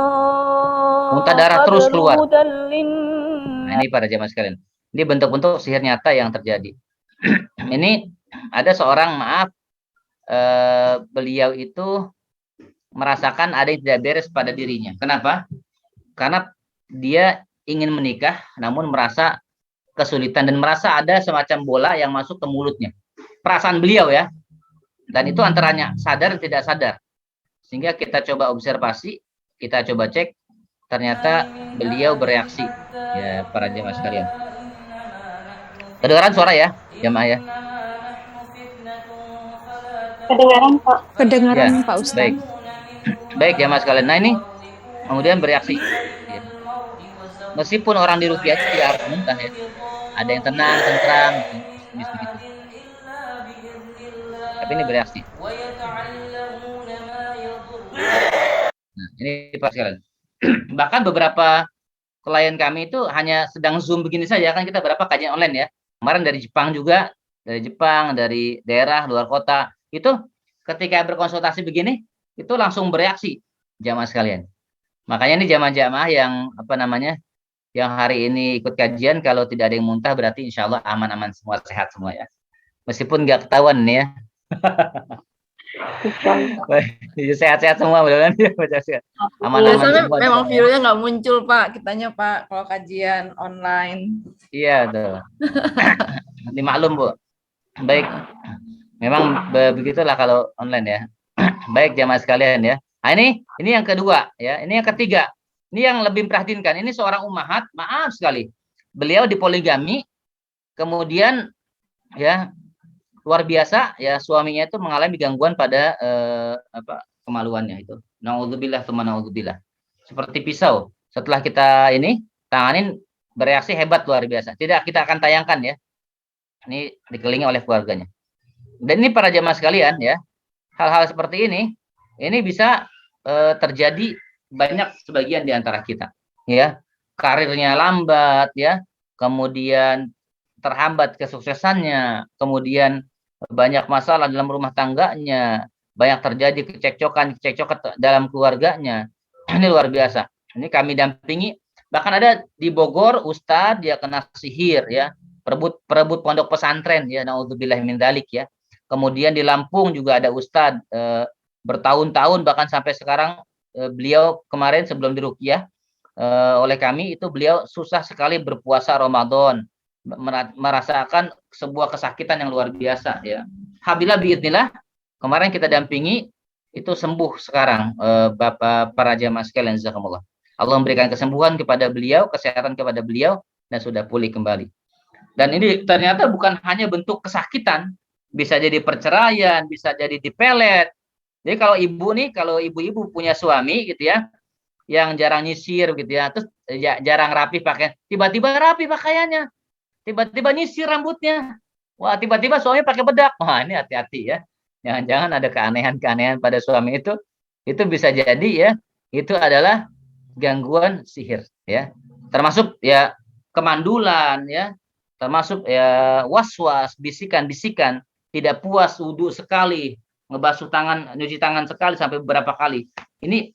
Muntah darah terus keluar. Nah, ini para jamaah sekalian. Ini bentuk-bentuk sihir nyata yang terjadi. Ini ada seorang, maaf, beliau itu merasakan ada yang tidak beres pada dirinya. Kenapa? Karena dia ingin menikah namun merasa kesulitan dan merasa ada semacam bola yang masuk ke mulutnya. Perasaan beliau ya. Dan itu antaranya sadar dan tidak sadar. Sehingga kita coba observasi, kita coba cek, ternyata beliau bereaksi. Ya, para jemaah sekalian. Kedengaran suara ya, jemaah ya? Kedengaran, Pak. Kedengaran Ya, Pak Ustadz. baik. Baik jemaah sekalian. Nah ini kemudian bereaksi. Ya. Meskipun orang di ruqyah itu tidak harus muntah ya. Ada yang tenang, tentram, begitu. Tapi ini bereaksi. Nah, ini Pak sekalian. Bahkan beberapa klien kami itu hanya sedang Zoom begini saja, kan kita berapa kajian online ya. Kemarin dari Jepang juga, dari daerah luar kota. Itu ketika berkonsultasi begini, itu langsung bereaksi jamaah sekalian. Makanya ini jamaah-jamaah yang apa namanya, yang hari ini ikut kajian, kalau tidak ada yang muntah berarti insya Allah aman-aman semua, sehat semua ya. Meskipun nggak ketahuan nih ya. Sehat-sehat semua mudah-mudahan ya, aman-aman Biasanya semua. memang virusnya nggak muncul Pak, kitanya Pak kalau kajian online. Iya tuh. Dimaklum Bu. Baik. Memang begitulah kalau online ya. Baik jamaah sekalian ya. Nah, ini yang kedua ya. Ini yang ketiga. Ini yang lebih memprihatinkan. Ini seorang ummahat, maaf sekali. Beliau dipoligami, kemudian ya luar biasa ya, suaminya itu mengalami gangguan pada kemaluannya itu. Naudzubillah tsumma naudzubillah. Seperti pisau. Setelah kita ini tanganin, bereaksi hebat luar biasa. Tidak kita akan tayangkan ya. Ini dikelilingi oleh keluarganya. Dan ini para jamaah sekalian ya, hal-hal seperti ini bisa terjadi banyak sebagian di antara kita ya. Karirnya lambat ya, kemudian terhambat kesuksesannya, kemudian banyak masalah dalam rumah tangganya, banyak terjadi kecekcokan dalam keluarganya. Ini luar biasa. Ini kami dampingi, bahkan ada di Bogor ustadz dia kena sihir ya, perebut pondok pesantren ya, naudzubillah min dzalik ya. Kemudian di Lampung juga ada ustadz bertahun-tahun, bahkan sampai sekarang beliau kemarin sebelum diruqyah oleh kami itu beliau susah sekali berpuasa Ramadan, merasakan sebuah kesakitan yang luar biasa ya. Alhamdulillah biidznillah kemarin kita dampingi itu sembuh sekarang. Bapak para jamaah sekalian jazakumullah. Allah memberikan kesembuhan kepada beliau, kesehatan kepada beliau, dan sudah pulih kembali. Dan ini ternyata bukan hanya bentuk kesakitan, bisa jadi perceraian, bisa jadi dipelet. Jadi kalau ibu-ibu punya suami gitu ya, yang jarang nyisir gitu ya, terus jarang rapi pakaian, tiba-tiba rapi pakaiannya, tiba-tiba nyisir rambutnya, wah tiba-tiba suami pakai bedak, wah ini hati-hati ya, jangan-jangan ada keanehan-keanehan pada suami itu bisa jadi ya, itu adalah gangguan sihir ya, termasuk ya kemandulan ya, termasuk ya was-was, bisikan-bisikan, tidak puas wudhu sekali, ngebasuh tangan, nyuci tangan sekali sampai beberapa kali. Ini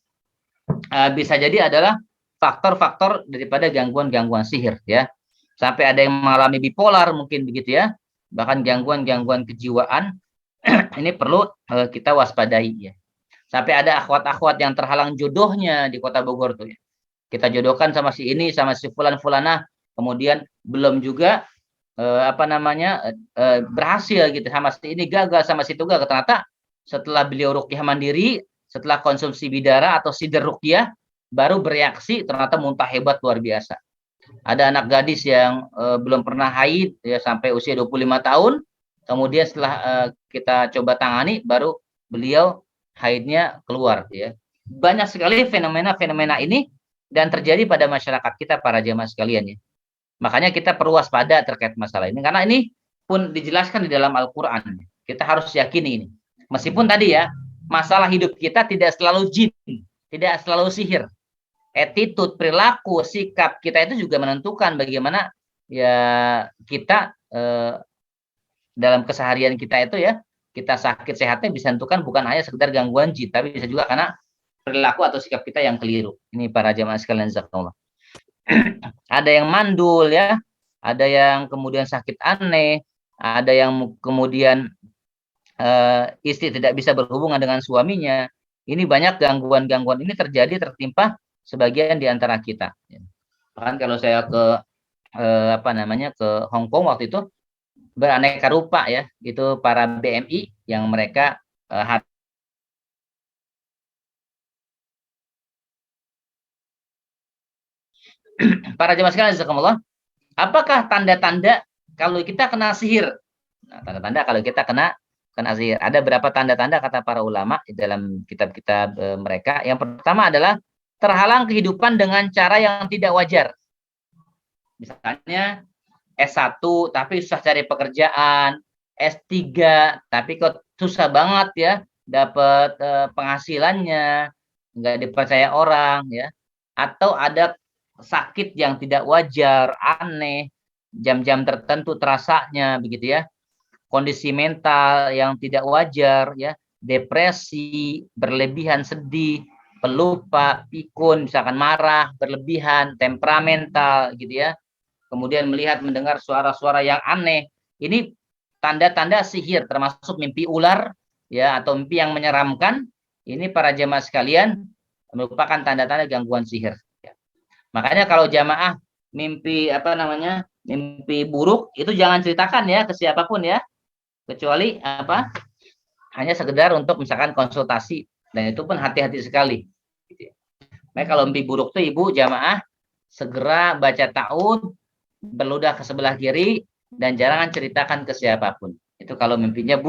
bisa jadi adalah faktor-faktor daripada gangguan-gangguan sihir ya. Sampai ada yang mengalami bipolar mungkin begitu ya. Bahkan gangguan-gangguan kejiwaan ini perlu kita waspadai ya. Sampai ada akhwat-akhwat yang terhalang jodohnya di Kota Bogor tuh ya. Kita jodohkan sama si ini, sama si fulan-fulanah, kemudian belum juga berhasil gitu, sama si ini gagal, sama si itu gagal. Ternyata setelah beliau ruqyah mandiri, setelah konsumsi bidara atau sider ruqyah, baru bereaksi, ternyata muntah hebat luar biasa. Ada anak gadis yang belum pernah haid ya, sampai usia 25 tahun, kemudian setelah kita coba tangani, baru beliau haidnya keluar ya. Banyak sekali fenomena-fenomena ini dan terjadi pada masyarakat kita para jamaah sekalian ya. Makanya kita perlu waspada terkait masalah ini, karena ini pun dijelaskan di dalam Al-Quran. Kita harus yakini ini. Meskipun tadi ya, masalah hidup kita tidak selalu jin, tidak selalu sihir. Attitude, perilaku, sikap kita itu juga menentukan bagaimana ya kita dalam keseharian kita itu ya, kita sakit sehatnya bisa tentukan bukan hanya sekedar gangguan jin, tapi bisa juga karena perilaku atau sikap kita yang keliru. Ini para jamaah sekalian jazakallah. Ada yang mandul ya, ada yang kemudian sakit aneh, ada yang kemudian istri tidak bisa berhubungan dengan suaminya. Ini banyak gangguan-gangguan ini terjadi, tertimpa sebagian di antara kita. Bahkan kalau saya ke ke Hong Kong waktu itu beraneka rupa ya, itu para BMI yang mereka para jemaah sekalian, jazakumullah, apakah tanda-tanda kalau kita kena sihir? Nah, tanda-tanda kalau kita kena sihir. Ada berapa tanda-tanda kata para ulama di dalam kitab-kitab mereka. Yang pertama adalah terhalang kehidupan dengan cara yang tidak wajar. Misalnya S1 tapi susah cari pekerjaan, S3 tapi kok susah banget ya dapat penghasilannya, nggak dipercaya orang ya. Atau ada sakit yang tidak wajar, aneh, jam-jam tertentu terasanya begitu ya. Kondisi mental yang tidak wajar ya, depresi, berlebihan sedih, pelupa, pikun, misalkan marah, berlebihan, temperamental gitu ya. Kemudian melihat mendengar suara-suara yang aneh. Ini tanda-tanda sihir, termasuk mimpi ular ya atau mimpi yang menyeramkan. Ini para jemaah sekalian merupakan tanda-tanda gangguan sihir. Makanya kalau jamaah mimpi mimpi buruk itu jangan ceritakan ya ke siapapun ya, kecuali hanya sekedar untuk misalkan konsultasi, dan itu pun hati-hati sekali. Nah, kalau mimpi buruk tuh ibu jamaah segera baca ta'ud, berludah ke sebelah kiri, dan jangan ceritakan ke siapapun. Itu kalau mimpinya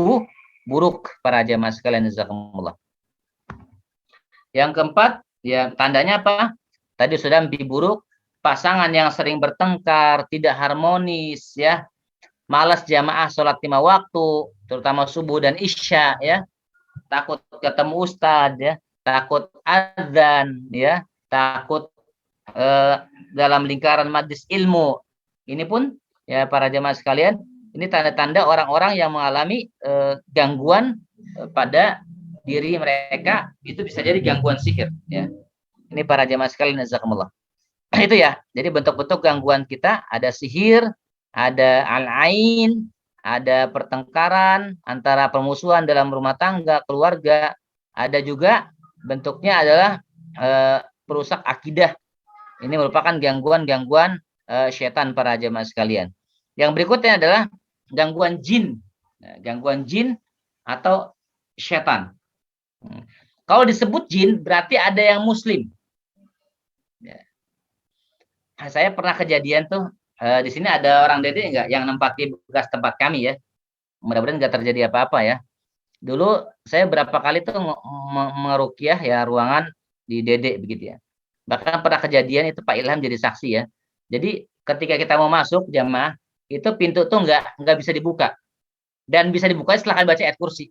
buruk para jamaah sekalian, jazakumullah. Yang keempat, ya tandanya apa? Tadi sudah mimpi buruk, pasangan yang sering bertengkar, tidak harmonis, ya, malas jamaah sholat 5 waktu, terutama subuh dan isya, ya, takut ketemu ustadz, ya, takut azan, ya, takut dalam lingkaran majlis ilmu. Ini pun ya para jamaah sekalian, ini tanda-tanda orang-orang yang mengalami gangguan pada diri mereka, itu bisa jadi gangguan sihir ya. Ini para jamaah sekalian, jazakumullah. Itu ya. Jadi bentuk-bentuk gangguan kita ada sihir, ada al-ain, ada pertengkaran antara permusuhan dalam rumah tangga, keluarga, ada juga bentuknya adalah perusak akidah. Ini merupakan gangguan-gangguan syaitan para jemaah sekalian. Yang berikutnya adalah gangguan jin. Gangguan jin atau syaitan. Kalau disebut jin berarti ada yang muslim. Saya pernah kejadian tuh di sini ada orang Dede enggak yang nempati bekas tempat kami ya. Mudah-mudahan enggak terjadi apa-apa ya. Dulu saya berapa kali tuh mengeruqyah ya ruangan di Dede begitu ya. Bahkan pernah kejadian itu Pak Ilham jadi saksi ya. Jadi ketika kita mau masuk jamaah, itu pintu tuh nggak bisa dibuka. Dan bisa dibuka setelah kami baca ayat kursi.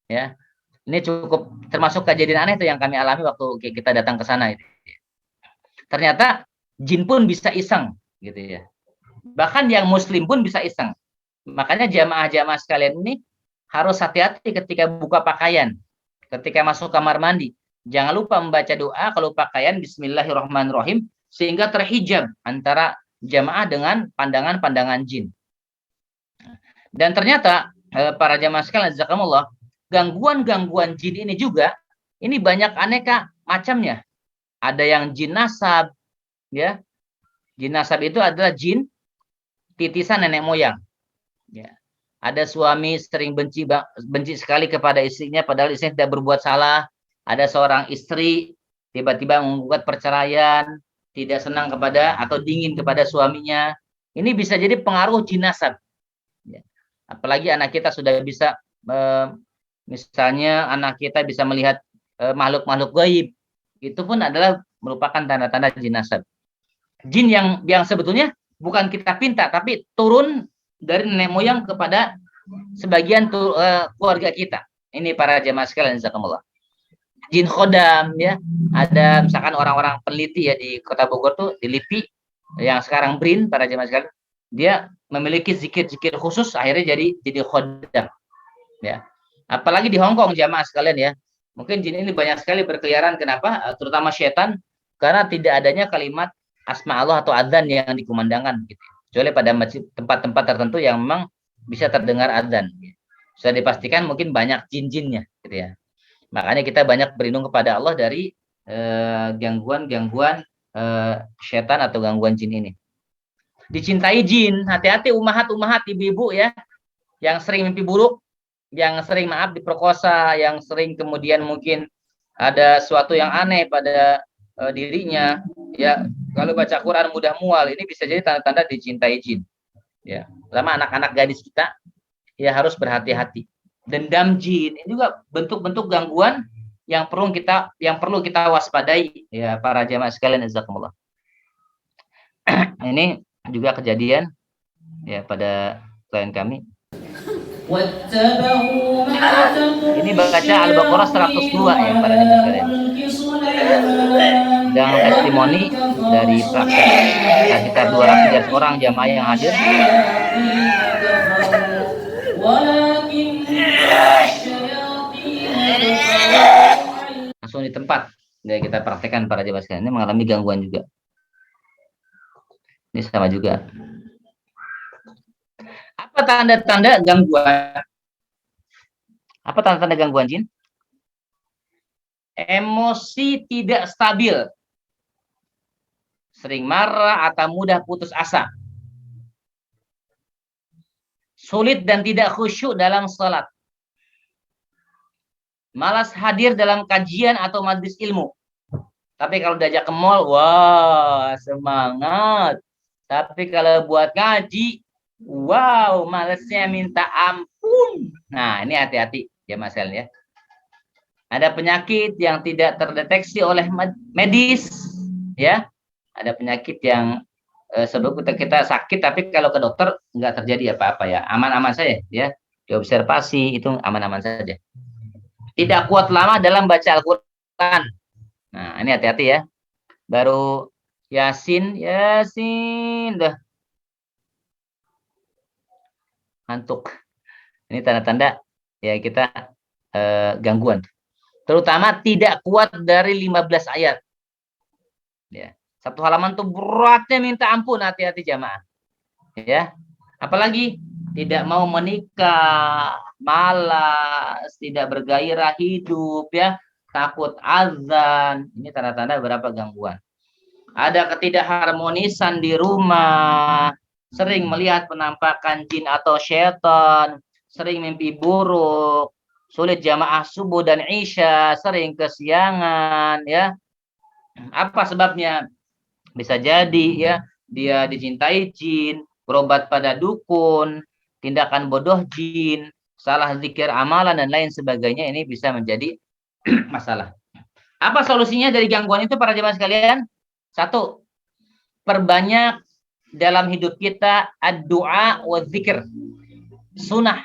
Ya. Ini cukup termasuk kejadian aneh tuh yang kami alami waktu kita datang ke sana itu. Ternyata jin pun bisa iseng gitu ya. Bahkan yang muslim pun bisa iseng. Makanya jamaah-jamaah sekalian ini harus hati-hati ketika buka pakaian. Ketika masuk kamar mandi, jangan lupa membaca doa kalau pakaian bismillahirrahmanirrahim sehingga terhijab antara jamaah dengan pandangan-pandangan jin. Dan ternyata para jamaah sekalian, jazakumullah, gangguan-gangguan jin ini juga ini banyak aneka macamnya. Ada yang jin nasab, ya. Jin nasab itu adalah jin titisan nenek moyang. Ya. Ada suami sering benci sekali kepada istrinya padahal istrinya tidak berbuat salah. Ada seorang istri tiba-tiba menggugat perceraian, tidak senang kepada atau dingin kepada suaminya. Ini bisa jadi pengaruh jin nasab. Ya. Apalagi anak kita sudah bisa misalnya anak kita bisa melihat makhluk-makhluk gaib. Itu pun adalah merupakan tanda-tanda jin nasab. Jin yang sebetulnya bukan kita pinta tapi turun dari nenek moyang kepada sebagian keluarga kita. Ini para jemaah sekalian, jazakumullah. Jin khodam ya, ada misalkan orang-orang peneliti ya di Kota Bogor tuh di LIPI yang sekarang BRIN, para jemaah sekalian, dia memiliki zikir-zikir khusus akhirnya jadi khodam. Ya. Apalagi di Hong Kong jemaah sekalian ya. Mungkin jin ini banyak sekali berkeliaran, kenapa? Terutama syaitan, karena tidak adanya kalimat asma Allah atau adzan yang dikumandangkan gitu. Kecuali pada tempat-tempat tertentu yang memang bisa terdengar adzan. Sudah dipastikan mungkin banyak jin-jinnya gitu ya. Makanya kita banyak berlindung kepada Allah dari gangguan-gangguan setan atau gangguan jin ini. Dicintai jin, hati-hati umahat-umahat, ibu-ibu ya, yang sering mimpi buruk, yang sering diperkosa, yang sering kemudian mungkin ada sesuatu yang aneh pada dirinya, ya. Kalau baca Quran mudah mual, ini bisa jadi tanda-tanda dicintai jin. Ya, sama anak-anak gadis kita ya harus berhati-hati. Dendam jin ini juga bentuk-bentuk gangguan yang perlu kita waspadai ya para jamaah sekalian, jazakumullah. Ini juga kejadian ya pada klien kami. Ini baca Al-Baqarah 102 ya para jamaah sekalian. Dan testimoni dari praktek sekitar 200 orang jamaah yang hadir. Langsung di tempat ya kita praktekkan para jamaah sekalian, ini mengalami gangguan juga. Ini sama juga. Apa tanda-tanda gangguan? Apa tanda-tanda gangguan jin? Emosi tidak stabil, sering marah atau mudah putus asa, sulit dan tidak khusyuk dalam salat, malas hadir dalam kajian atau majelis ilmu. Tapi kalau diajak ke mall, wah semangat. Tapi kalau buat ngaji, wow malesnya minta ampun. Nah ini hati-hati ya Mas El ya. Ada penyakit yang tidak terdeteksi oleh medis, ya. Ada penyakit yang sebelum kita sakit, tapi kalau ke dokter nggak terjadi apa-apa ya, aman-aman saja, ya. Diobservasi itu aman-aman saja. Tidak kuat lama dalam baca Al-Quran. Nah ini hati-hati ya. Baru Yasin, dah ngantuk. Ini tanda-tanda ya kita gangguan. Terutama tidak kuat dari 15 ayat. Ya. Satu halaman tuh beratnya minta ampun, hati-hati jamaah. Ya. Apalagi tidak mau menikah, malas, tidak bergairah hidup ya, takut azan. Ini tanda-tanda beberapa gangguan. Ada ketidakharmonisan di rumah, sering melihat penampakan jin atau syaitan, sering mimpi buruk, sulit jamaah subuh dan isya, sering kesiangan ya. Apa sebabnya? Bisa jadi ya dia dicintai jin, berobat pada dukun, tindakan bodoh jin, salah zikir amalan dan lain sebagainya. Ini bisa menjadi masalah. Apa solusinya dari gangguan itu para jemaah sekalian? Satu, perbanyak dalam hidup kita ad-du'a wa zikir. Sunnah.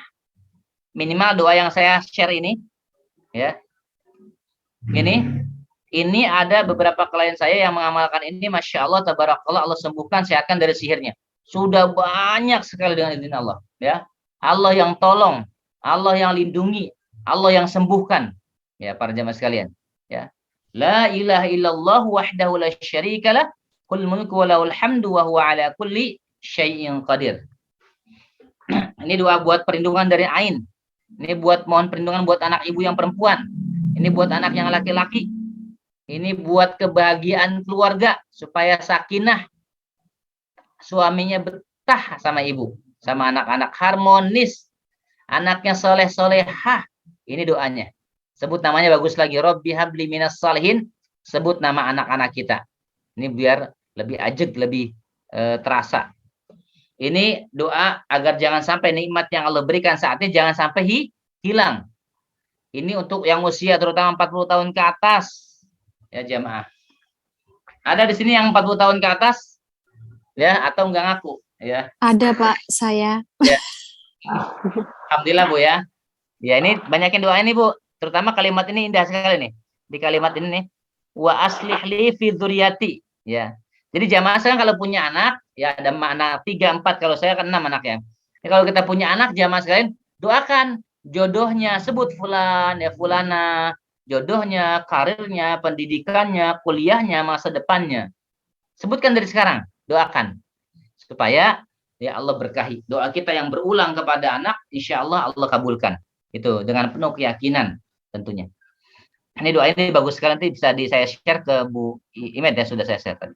Minimal doa yang saya share ini ya. Ini ada beberapa klien saya yang mengamalkan ini, masya Allah, tabarakallah, Allah sembuhkan, sehatkan dari sihirnya. Sudah banyak sekali dengan izin Allah, ya. Allah yang tolong, Allah yang lindungi, Allah yang sembuhkan, ya para jemaah sekalian, ya. La ilaha illallah wahdahu la syarikalah, kul mulku wa lahul hamdu wa huwa ala kulli syai'in qadir. Ini doa buat perlindungan dari ain. Ini buat mohon perlindungan buat anak ibu yang perempuan. Ini buat anak yang laki-laki. Ini buat kebahagiaan keluarga supaya sakinah, suaminya betah sama ibu, sama anak-anak harmonis, anaknya soleh-solehah. Ini doanya. Sebut namanya bagus lagi. Robbi habli minas salihin. Sebut nama anak-anak kita. Ini biar lebih ajeg, lebih terasa. Ini doa agar jangan sampai nikmat yang Allah berikan saat ini jangan sampai hilang. Ini untuk yang usia terutama 40 tahun ke atas. Ya jamaah. Ada di sini yang 40 tahun ke atas? Ya, atau enggak ngaku? Ya. Ada Pak, saya. Ya. Alhamdulillah Bu ya. Ya ini banyakin doa ini Bu. Terutama kalimat ini indah sekali nih. Di kalimat ini nih. Wa aslih li fi dzurriyyati. Ya. Jadi jamaah sekarang kalau punya anak, ya ada anak 3, 4, kalau saya kan 6 anak ya. Kalau kita punya anak, jamaah sekalian, doakan jodohnya, sebut fulan, ya fulana, jodohnya, karirnya, pendidikannya, kuliahnya, masa depannya. Sebutkan dari sekarang, doakan. Supaya ya Allah berkahi. Doa kita yang berulang kepada anak, insya Allah Allah kabulkan. Itu dengan penuh keyakinan tentunya. Ini doa ini bagus sekali, nanti bisa saya share ke Bu Imet ya, sudah saya share tadi.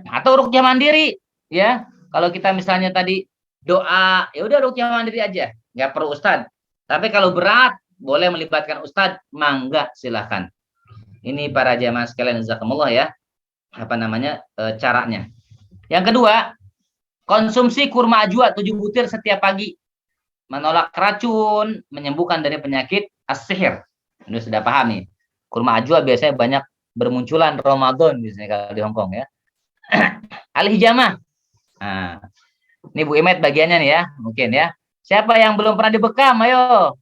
Atau ruqyah mandiri ya. Kalau kita misalnya tadi doa, ya udah ruqyah mandiri aja, nggak perlu ustadz. Tapi kalau berat boleh melibatkan ustadz, mangga silahkan. Ini para jamaah sekalian jazakumullah ya. Apa namanya caranya. Yang kedua, konsumsi kurma ajwa 7 butir setiap pagi. Menolak racun, menyembuhkan dari penyakit as-sihir. Ini sudah paham nih. Kurma ajwa biasanya banyak bermunculan Ramadan biasanya kalau di Hongkong ya. Al-hijamah. Nah, ini Bu Imet bagiannya nih ya, mungkin ya. Siapa yang belum pernah dibekam? Ayo.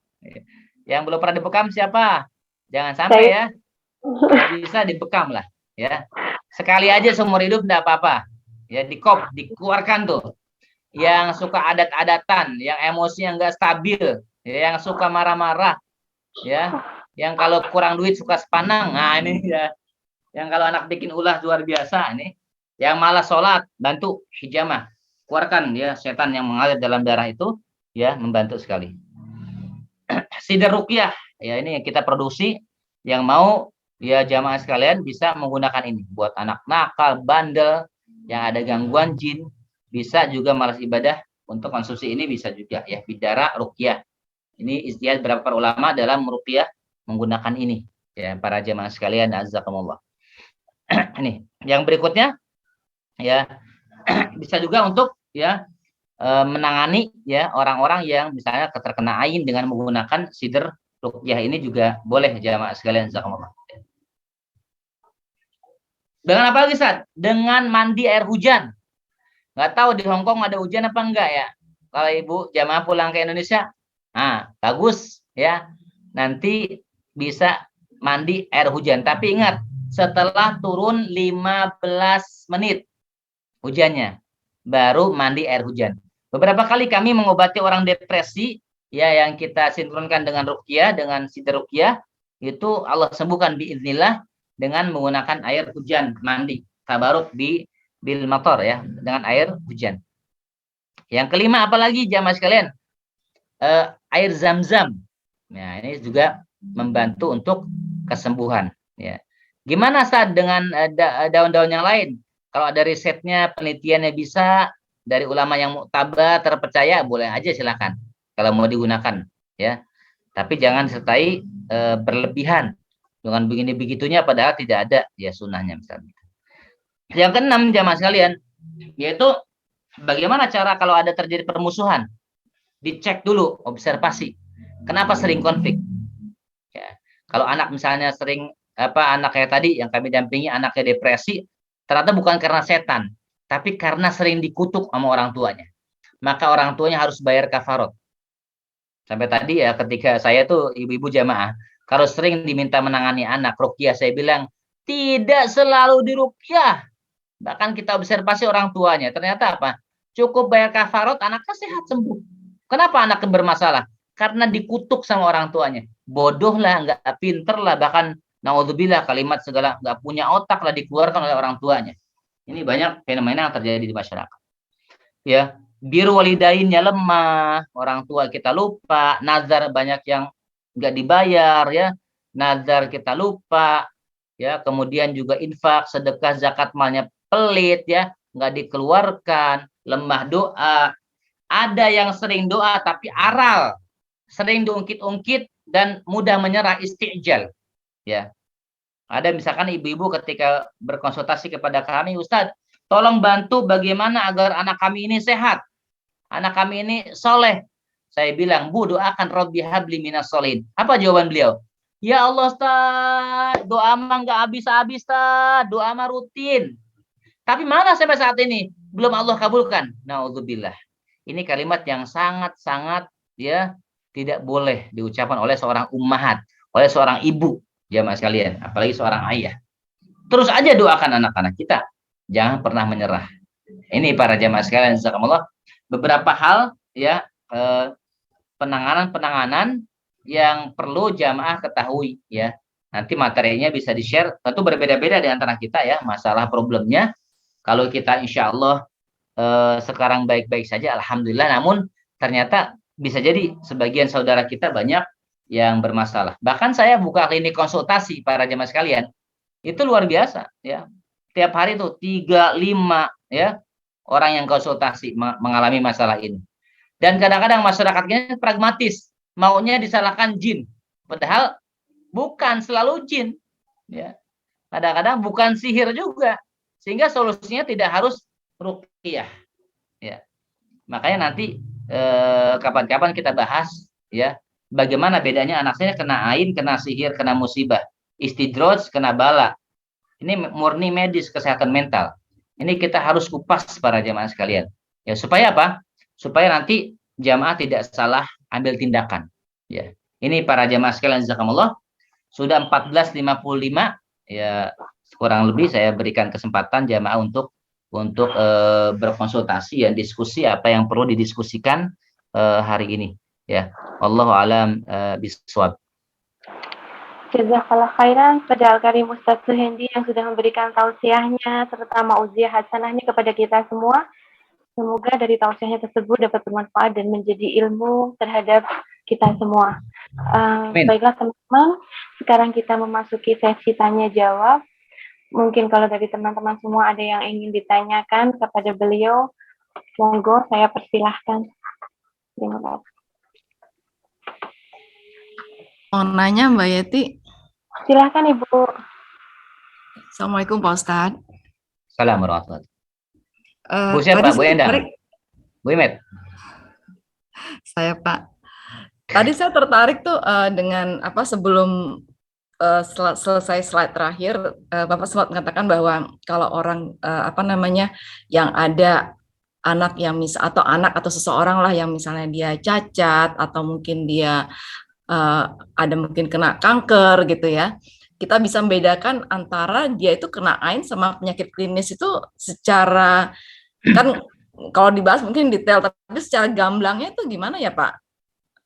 Yang belum pernah dibekam siapa? Jangan sampai ya. Bisa dibekam lah ya. Sekali aja seumur hidup enggak apa-apa. Ya dikeluarkan tuh. Yang suka adat-adatan, yang emosinya enggak stabil, ya, yang suka marah-marah, ya. Yang kalau kurang duit suka sepanang. Nah, ini ya. Yang kalau anak bikin ulah luar biasa ini. Yang malas sholat, bantu hijamah. Keluarkan ya setan yang mengalir dalam darah itu, ya membantu sekali. Sidir ruqyah, ya ini yang kita produksi, yang mau ya jamaah sekalian bisa menggunakan ini buat anak nakal, bandel, yang ada gangguan jin, bisa juga malas ibadah untuk konsumsi ini bisa juga ya bidara ruqyah. Ini istihad beberapa ulama dalam ruqyah menggunakan ini ya para jamaah sekalian azakumullah. Ini yang berikutnya ya bisa juga untuk ya menangani ya orang-orang yang misalnya terkena ain dengan menggunakan sidir ruqyah ini juga boleh jamaah sekalian jazakumullah. Dengan apa lagi Ustaz? Dengan mandi air hujan. Nggak tahu di Hongkong ada hujan apa enggak ya. Kalau Ibu jamaah pulang ke Indonesia, nah bagus ya. Nanti bisa mandi air hujan. Tapi ingat, setelah turun 15 menit hujannya, baru mandi air hujan. Beberapa kali kami mengobati orang depresi, ya yang kita sinkronkan dengan ruqyah, dengan sidir ruqyah, itu Allah sembuhkan biiznillah dengan menggunakan air hujan mandi. Tabaruk bil matar ya, dengan air hujan. Yang kelima apalagi jamaah sekalian? Air zam-zam. Nah, ini juga membantu untuk kesembuhan ya. Gimana saat dengan daun-daun yang lain? Kalau ada risetnya, penelitiannya bisa dari ulama yang muktabar terpercaya, boleh aja silakan kalau mau digunakan ya. Tapi jangan sertai berlebihan dengan begini begitunya padahal tidak ada ya sunnahnya misalnya. Yang keenam jamaah sekalian, yaitu bagaimana cara kalau ada terjadi permusuhan? Dicek dulu, observasi. Kenapa sering konflik? Ya. Kalau anak misalnya sering anak kayak tadi yang kami dampingi anaknya depresi, ternyata bukan karena setan, tapi karena sering dikutuk sama orang tuanya. Maka orang tuanya harus bayar kafarot. Sampai tadi ya ketika saya tuh ibu-ibu jamaah, kalau sering diminta menangani anak ruqyah, saya bilang tidak selalu diruqyah. Bahkan kita observasi orang tuanya, ternyata apa? Cukup bayar kafarot, anaknya sehat sembuh. Kenapa anaknya bermasalah? Karena dikutuk sama orang tuanya. Bodoh lah, nggak pinter lah, bahkan naudzubillah kalimat segala nggak punya otak lah dikeluarkan oleh orang tuanya. Ini banyak fenomena yang terjadi di masyarakat. Ya, biru walidainnya lemah, orang tua kita lupa, nazar banyak yang nggak dibayar ya, nazar kita lupa, ya kemudian juga infak, sedekah, zakat malnya pelit ya, nggak dikeluarkan, lemah doa. Ada yang sering doa tapi aral, sering diungkit-ungkit dan mudah menyerah istijal. Ya, ada misalkan ibu-ibu ketika berkonsultasi kepada kami, Ustadz, tolong bantu bagaimana agar anak kami ini sehat, anak kami ini soleh. Saya bilang, Bu, doakan Rabbi habli minas solihin. Apa jawaban beliau? Ya Allah, Ustadz, doa mah nggak habis-habis, Ustadz, doa mah rutin. Tapi mana sampai saat ini belum Allah kabulkan. Naudzubillah. Ini kalimat yang sangat-sangat ya tidak boleh diucapkan oleh seorang ummahat, oleh seorang ibu, jamaah sekalian, apalagi seorang ayah. Terus aja doakan anak-anak kita, jangan pernah menyerah. Ini para jamaah sekalian, jazakumullah, beberapa hal ya penanganan yang perlu jamaah ketahui ya. Nanti materinya bisa di-share, tentu berbeda-beda di antara kita ya, masalah problemnya. Kalau kita insya Allah sekarang baik-baik saja, alhamdulillah. Namun ternyata bisa jadi sebagian saudara kita banyak yang bermasalah. Bahkan saya buka klinik konsultasi para jemaah sekalian, itu luar biasa ya. Tiap hari itu 3, 5 ya orang yang konsultasi mengalami masalah ini. Dan kadang-kadang masyarakatnya pragmatis, maunya disalahkan jin. Padahal bukan selalu jin ya. Kadang-kadang bukan sihir juga. Sehingga solusinya tidak harus ruqyah ya. Makanya nanti kapan-kapan kita bahas ya bagaimana bedanya anak saya kena ain, kena sihir, kena musibah, istidroj, kena bala. Ini murni medis, kesehatan mental. Ini kita harus kupas para jamaah sekalian. Ya, supaya apa? Supaya nanti jamaah tidak salah ambil tindakan. Ya. Ini para jamaah sekalian jazakumullah. Sudah 14.55 ya, kurang lebih saya berikan kesempatan jamaah untuk berkonsultasi dan diskusi apa yang perlu didiskusikan hari ini ya. Wallahu alam bisawab. Jazakallah khairan kepada Al-Karim Ustadz Suhendi yang sudah memberikan tausiahnya serta mauziah hasanahnya kepada kita semua. Semoga dari tausiahnya tersebut dapat bermanfaat dan menjadi ilmu terhadap kita semua. Baiklah teman-teman, sekarang kita memasuki sesi tanya jawab. Mungkin kalau dari teman-teman semua ada yang ingin ditanyakan kepada beliau, monggo saya persilahkan. Terima kasih. Mau nanya Mbak Yeti? Silahkan Ibu. Assalamualaikum Pak Ustadz. Assalamualaikum warahmatullahi wabarakatuh. Bu siapa? Bu Endang? Bu Imet? Saya Pak. Tadi saya tertarik tuh dengan sebelum selesai slide terakhir, Bapak sempat mengatakan bahwa kalau orang yang ada anak yang atau anak atau seseorang lah yang misalnya dia cacat atau mungkin dia ada mungkin kena kanker gitu ya, kita bisa membedakan antara dia itu kena ain sama penyakit klinis itu secara, kan kalau dibahas mungkin detail, tapi secara gamblangnya itu gimana ya Pak?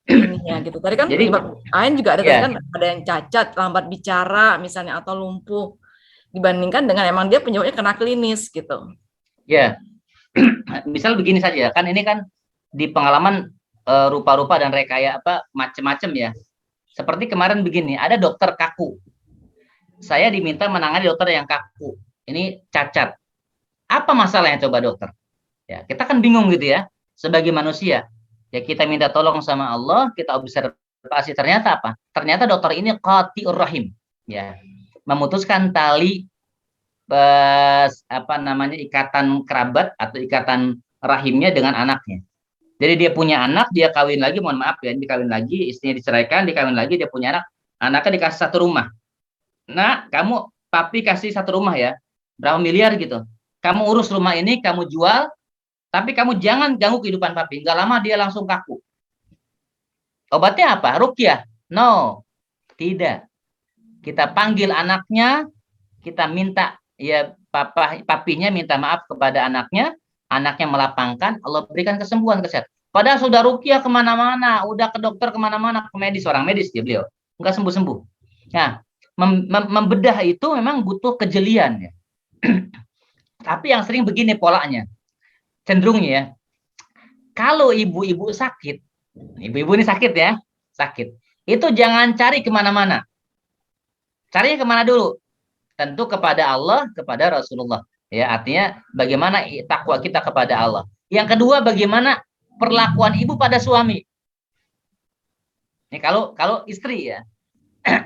Ininya gitu. Tadi kan penyebab ain juga ada, tadi kan ada yang cacat, lambat bicara misalnya atau lumpuh, dibandingkan dengan emang dia penyebabnya kena klinis gitu. Ya, misal begini saja, kan ini kan di pengalaman rupa-rupa dan rekaya macam-macam ya. Seperti kemarin begini, ada dokter kaku. Saya diminta menangani dokter yang kaku. Ini cacat. Apa masalahnya coba dokter? Ya, kita kan bingung gitu ya, sebagai manusia. Ya kita minta tolong sama Allah, kita observasi, ternyata apa? Ternyata dokter ini qati'ur rahim, ya. Memutuskan tali ikatan kerabat atau ikatan rahimnya dengan anaknya. Jadi dia punya anak, dia kawin lagi, mohon maaf ya, dikawin lagi, istrinya diceraikan, dikawin lagi, dia punya anak, anaknya dikasih satu rumah. Nah, kamu papi kasih satu rumah ya, berapa miliar gitu. Kamu urus rumah ini, kamu jual, tapi kamu jangan ganggu kehidupan papi. Nggak lama dia langsung kaku. Obatnya apa? Ruqyah? No, tidak. Kita panggil anaknya, kita minta ya papinya minta maaf kepada anaknya melapangkan, Allah berikan kesembuhan kesehatan. Padahal sudah ruqyah kemana-mana, udah ke dokter kemana-mana, ke medis, orang medis dia beliau, nggak sembuh-sembuh. Nah, membedah itu memang butuh kejelian ya. Tapi yang sering begini polanya, cenderungnya ya, kalau ibu-ibu sakit, ibu-ibu ini sakit ya, sakit, itu jangan cari kemana-mana. Carinya kemana dulu? Tentu kepada Allah, kepada Rasulullah. Ya, artinya bagaimana takwa kita kepada Allah. Yang kedua, bagaimana perlakuan ibu pada suami. Ini kalau istri ya,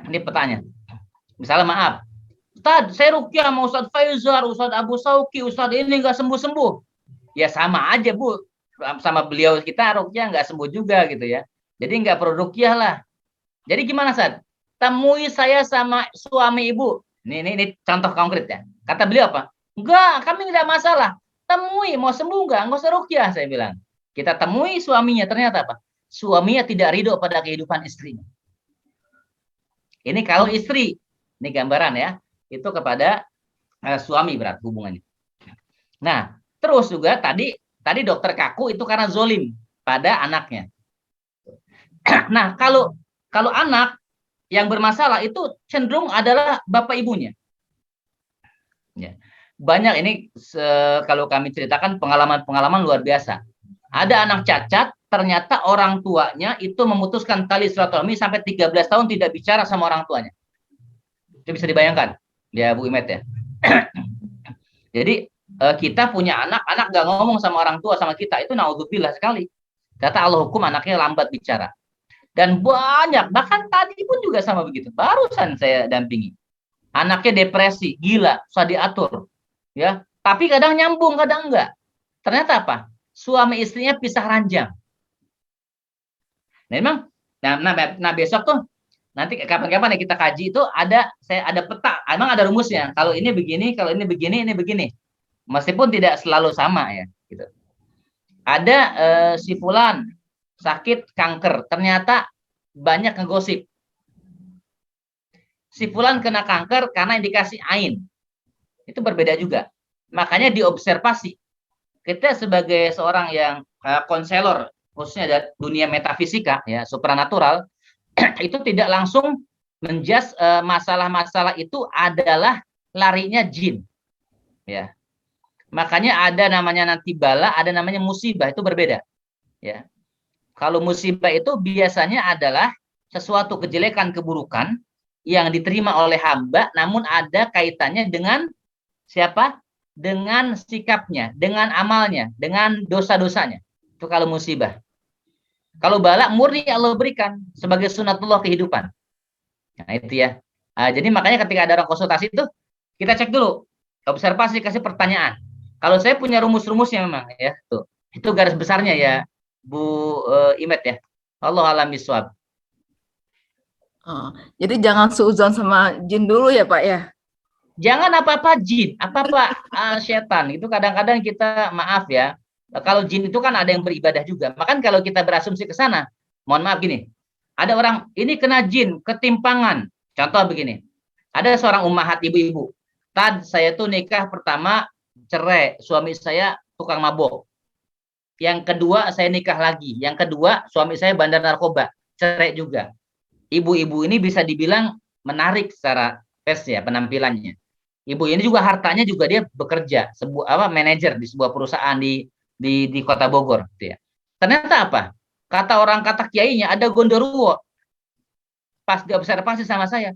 ini pertanyaan. Misalnya maaf, Ustaz, saya ruqyah sama Ustaz Faizar, Ustaz Abu Sauki, Ustaz ini nggak sembuh-sembuh. Ya sama aja Bu, sama beliau kita ruqyah nggak sembuh juga gitu ya. Jadi nggak perlu ruqyah lah. Jadi gimana Ustaz? Temui saya sama suami ibu. Ini contoh konkret ya. Kata beliau apa? Enggak, kami tidak masalah. Temui, mau sembuh enggak usah ruqyah, saya bilang. Kita temui suaminya, ternyata apa? Suaminya tidak ridho pada kehidupan istrinya. Ini kalau istri, ini gambaran ya, itu kepada suami berat hubungannya. Nah, terus juga tadi dokter kaku itu karena zolim pada anaknya. Nah, kalau anak yang bermasalah itu cenderung adalah bapak ibunya. Ya. Banyak ini kalau kami ceritakan pengalaman-pengalaman luar biasa. Ada anak cacat, ternyata orang tuanya itu memutuskan tali silaturahmi sampai 13 tahun tidak bicara sama orang tuanya. Itu bisa dibayangkan, ya Bu Imet ya. Jadi kita punya anak gak ngomong sama orang tua sama kita, itu naudzubillah sekali. Kata Allah hukum anaknya lambat bicara. Dan banyak, bahkan tadi pun juga sama begitu. Barusan saya dampingi. Anaknya depresi, gila, susah diatur. Ya, tapi kadang nyambung, kadang enggak. Ternyata apa? Suami istrinya pisah ranjang. Nah, memang besok tuh nanti kapan-kapan ya kita kaji itu ada peta, emang ada rumusnya. Kalau ini begini, kalau ini begini, ini begini. Meskipun tidak selalu sama ya, gitu. Ada si fulan sakit kanker, ternyata banyak ngegosip. Si fulan kena kanker karena indikasi ain. Itu berbeda juga. Makanya diobservasi. Kita sebagai seorang yang konselor, khususnya dari dunia metafisika, ya supranatural, itu tidak langsung menjudge masalah-masalah itu adalah larinya jin. Ya. Makanya ada namanya nanti bala, ada namanya musibah, itu berbeda. Ya. Kalau musibah itu biasanya adalah sesuatu kejelekan, keburukan yang diterima oleh hamba, namun ada kaitannya dengan siapa? Dengan sikapnya, dengan amalnya, dengan dosa-dosanya. Itu kalau musibah. Kalau bala murni Allah berikan sebagai sunatullah kehidupan. Nah itu ya. Jadi makanya ketika ada orang konsultasi itu, kita cek dulu, observasi, kasih pertanyaan. Kalau saya punya rumus-rumusnya memang ya, tuh. Itu garis besarnya ya, Bu Imet ya. Allah alam biswab. Oh, jadi jangan suudzon sama jin dulu ya Pak ya. Jangan apa-apa jin, apa-apa setan. Itu kadang-kadang kita maaf ya. Kalau jin itu kan ada yang beribadah juga. Maka kalau kita berasumsi ke sana, mohon maaf gini. Ada orang ini kena jin, ketimpangan. Contoh begini. Ada seorang ummahat ibu-ibu. Tad saya tuh nikah pertama cerai, suami saya tukang mabok. Yang kedua saya nikah lagi. Yang kedua suami saya bandar narkoba, cerai juga. Ibu-ibu ini bisa dibilang menarik secara ya penampilannya. Ibu ini juga hartanya juga dia bekerja manajer di sebuah perusahaan di Kota Bogor gitu ya. Ternyata apa? Kata kiainya ada gondoruo. Pas diobservasi sama saya,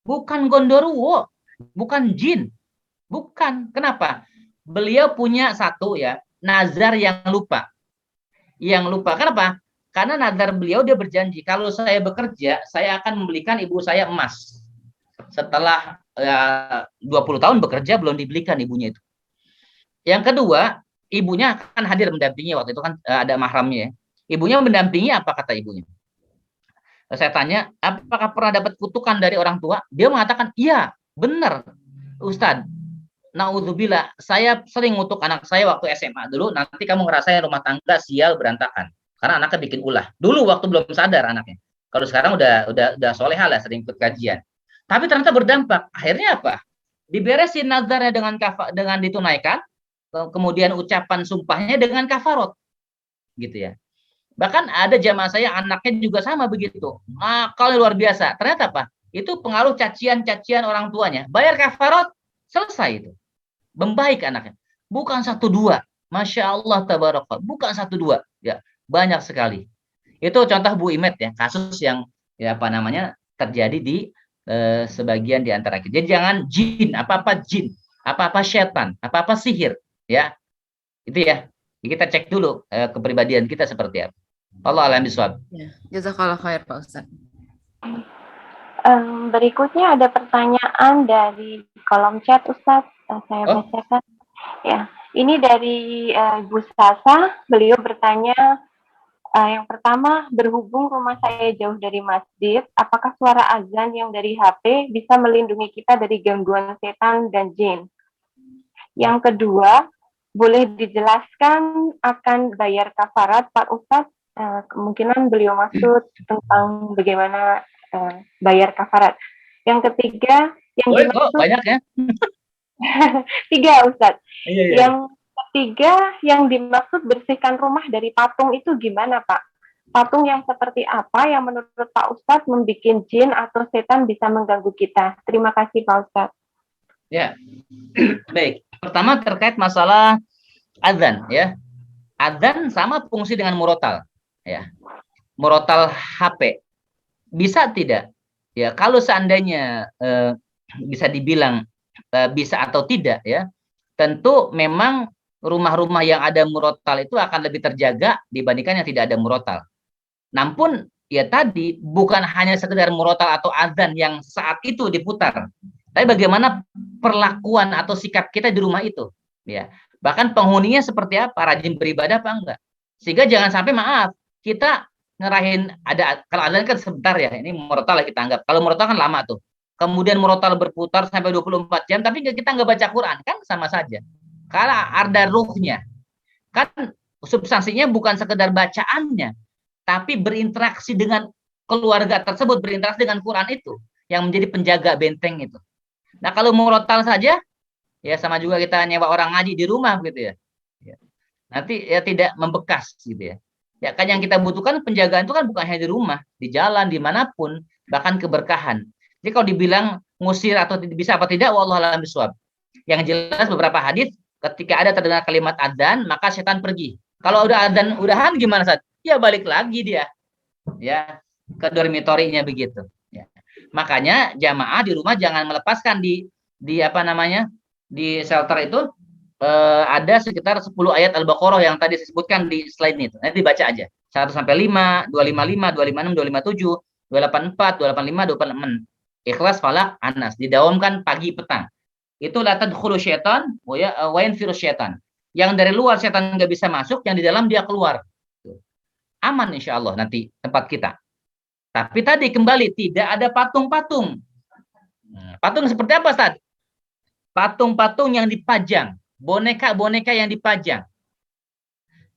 bukan gondoruo, bukan jin. Bukan. Kenapa? Beliau punya satu ya, nazar yang lupa. Yang lupa. Kenapa? Karena nazar beliau dia berjanji, kalau saya bekerja, saya akan membelikan ibu saya emas. Setelah 20 tahun bekerja belum dibelikan ibunya itu. Yang kedua, ibunya akan hadir mendampingi, waktu itu kan ada mahramnya ya. Ibunya mendampingi, apa kata ibunya? Saya tanya, apakah pernah dapat kutukan dari orang tua? Dia mengatakan, iya, benar, Ustadz. Naudzubillah, saya sering ngutuk anak saya waktu SMA dulu, nanti kamu ngerasain rumah tangga sial berantakan. Karena anaknya bikin ulah. Dulu waktu belum sadar anaknya. Kalau sekarang udah solehah lah, sering ikut kajian. Tapi ternyata berdampak. Akhirnya apa? Diberesin nazarnya dengan ditunaikan, kemudian ucapan sumpahnya dengan kafarot. Gitu ya. Bahkan ada jamaah saya anaknya juga sama begitu. Kalau luar biasa. Ternyata apa? Itu pengaruh cacian-cacian orang tuanya. Bayar kafarot, selesai itu. Membaik anaknya. Bukan 1-2. Masya Allah tabarakallah. Bukan 1-2. Ya, banyak sekali. Itu contoh Bu Imet ya, kasus yang ya terjadi di sebagian di antara kita. Jadi jangan jin, apa-apa jin, apa-apa setan, apa-apa sihir, ya. Itu ya. Kita cek dulu kepribadian kita seperti apa. Allah alam bisawab. Ya, jazakallah khair Pak Ustaz. Berikutnya ada pertanyaan dari kolom chat Ustaz. Saya bacakan. Ya, ini dari Bu Sasa. Beliau bertanya, yang pertama, berhubung rumah saya jauh dari masjid, apakah suara azan yang dari HP bisa melindungi kita dari gangguan setan dan jin? Yang kedua, boleh dijelaskan akan bayar kafarat Pak Ustadz? Kemungkinan beliau maksud tentang bagaimana bayar kafarat. Yang ketiga, yang dimaksud banyak ya. 3 Ustadz. Iya. Yang ketiga, yang dimaksud bersihkan rumah dari patung itu gimana Pak? Patung yang seperti apa yang menurut Pak Ustadz membuat jin atau setan bisa mengganggu kita? Terima kasih Pak Ustadz. Ya, baik. Pertama terkait masalah azan ya. Azan sama fungsi dengan murotal. ya. Murotal HP. Bisa tidak? Ya, kalau seandainya bisa dibilang bisa atau tidak ya, tentu memang rumah-rumah yang ada murotal itu akan lebih terjaga dibandingkan yang tidak ada murotal. Namun ya tadi bukan hanya sekedar murotal atau azan yang saat itu diputar, tapi bagaimana perlakuan atau sikap kita di rumah itu, ya. Bahkan penghuninya seperti apa, rajin beribadah apa enggak. Sehingga jangan sampai maaf kita ngerahin ada, kalau azan kan sebentar ya, ini murotal kita anggap. Kalau murotal kan lama tuh. Kemudian murotal berputar sampai 24 jam, tapi kita nggak baca Quran, kan sama saja. Karena ada ruhnya. Kan substansinya bukan sekedar bacaannya, tapi berinteraksi dengan keluarga tersebut, berinteraksi dengan Quran itu, yang menjadi penjaga benteng itu. Nah, kalau murotal saja, ya sama juga kita nyewa orang ngaji di rumah gitu ya. Nanti ya tidak membekas gitu ya. Ya kan yang kita butuhkan penjagaan itu kan bukan hanya di rumah, di jalan, dimanapun, bahkan keberkahan. Jadi kalau dibilang ngusir atau bisa apa tidak, wallahu a'lam bishawab. Yang jelas beberapa hadis ketika ada terdengar kalimat adzan, maka setan pergi. Kalau udah adzan udahan gimana saat? Ya balik lagi dia. Ya, ke dormitorinya begitu. Ya. Makanya jamaah di rumah jangan melepaskan di apa namanya? Di shelter itu ada sekitar 10 ayat Al-Baqarah yang tadi disebutkan di slide itu. Nanti dibaca aja. 1 sampai 5, 255, 256, 257, 284, 285, 286. Ikhlas, Falak, Anas. Didaumkan pagi petang. Itu la tadkhulu syaitan wa yanfiru syaitan. Yang dari luar setan nggak bisa masuk, yang di dalam dia keluar. Aman insya Allah nanti tempat kita. Tapi tadi kembali tidak ada patung-patung. Patung seperti apa, Ustaz? Patung-patung yang dipajang. Boneka-boneka yang dipajang.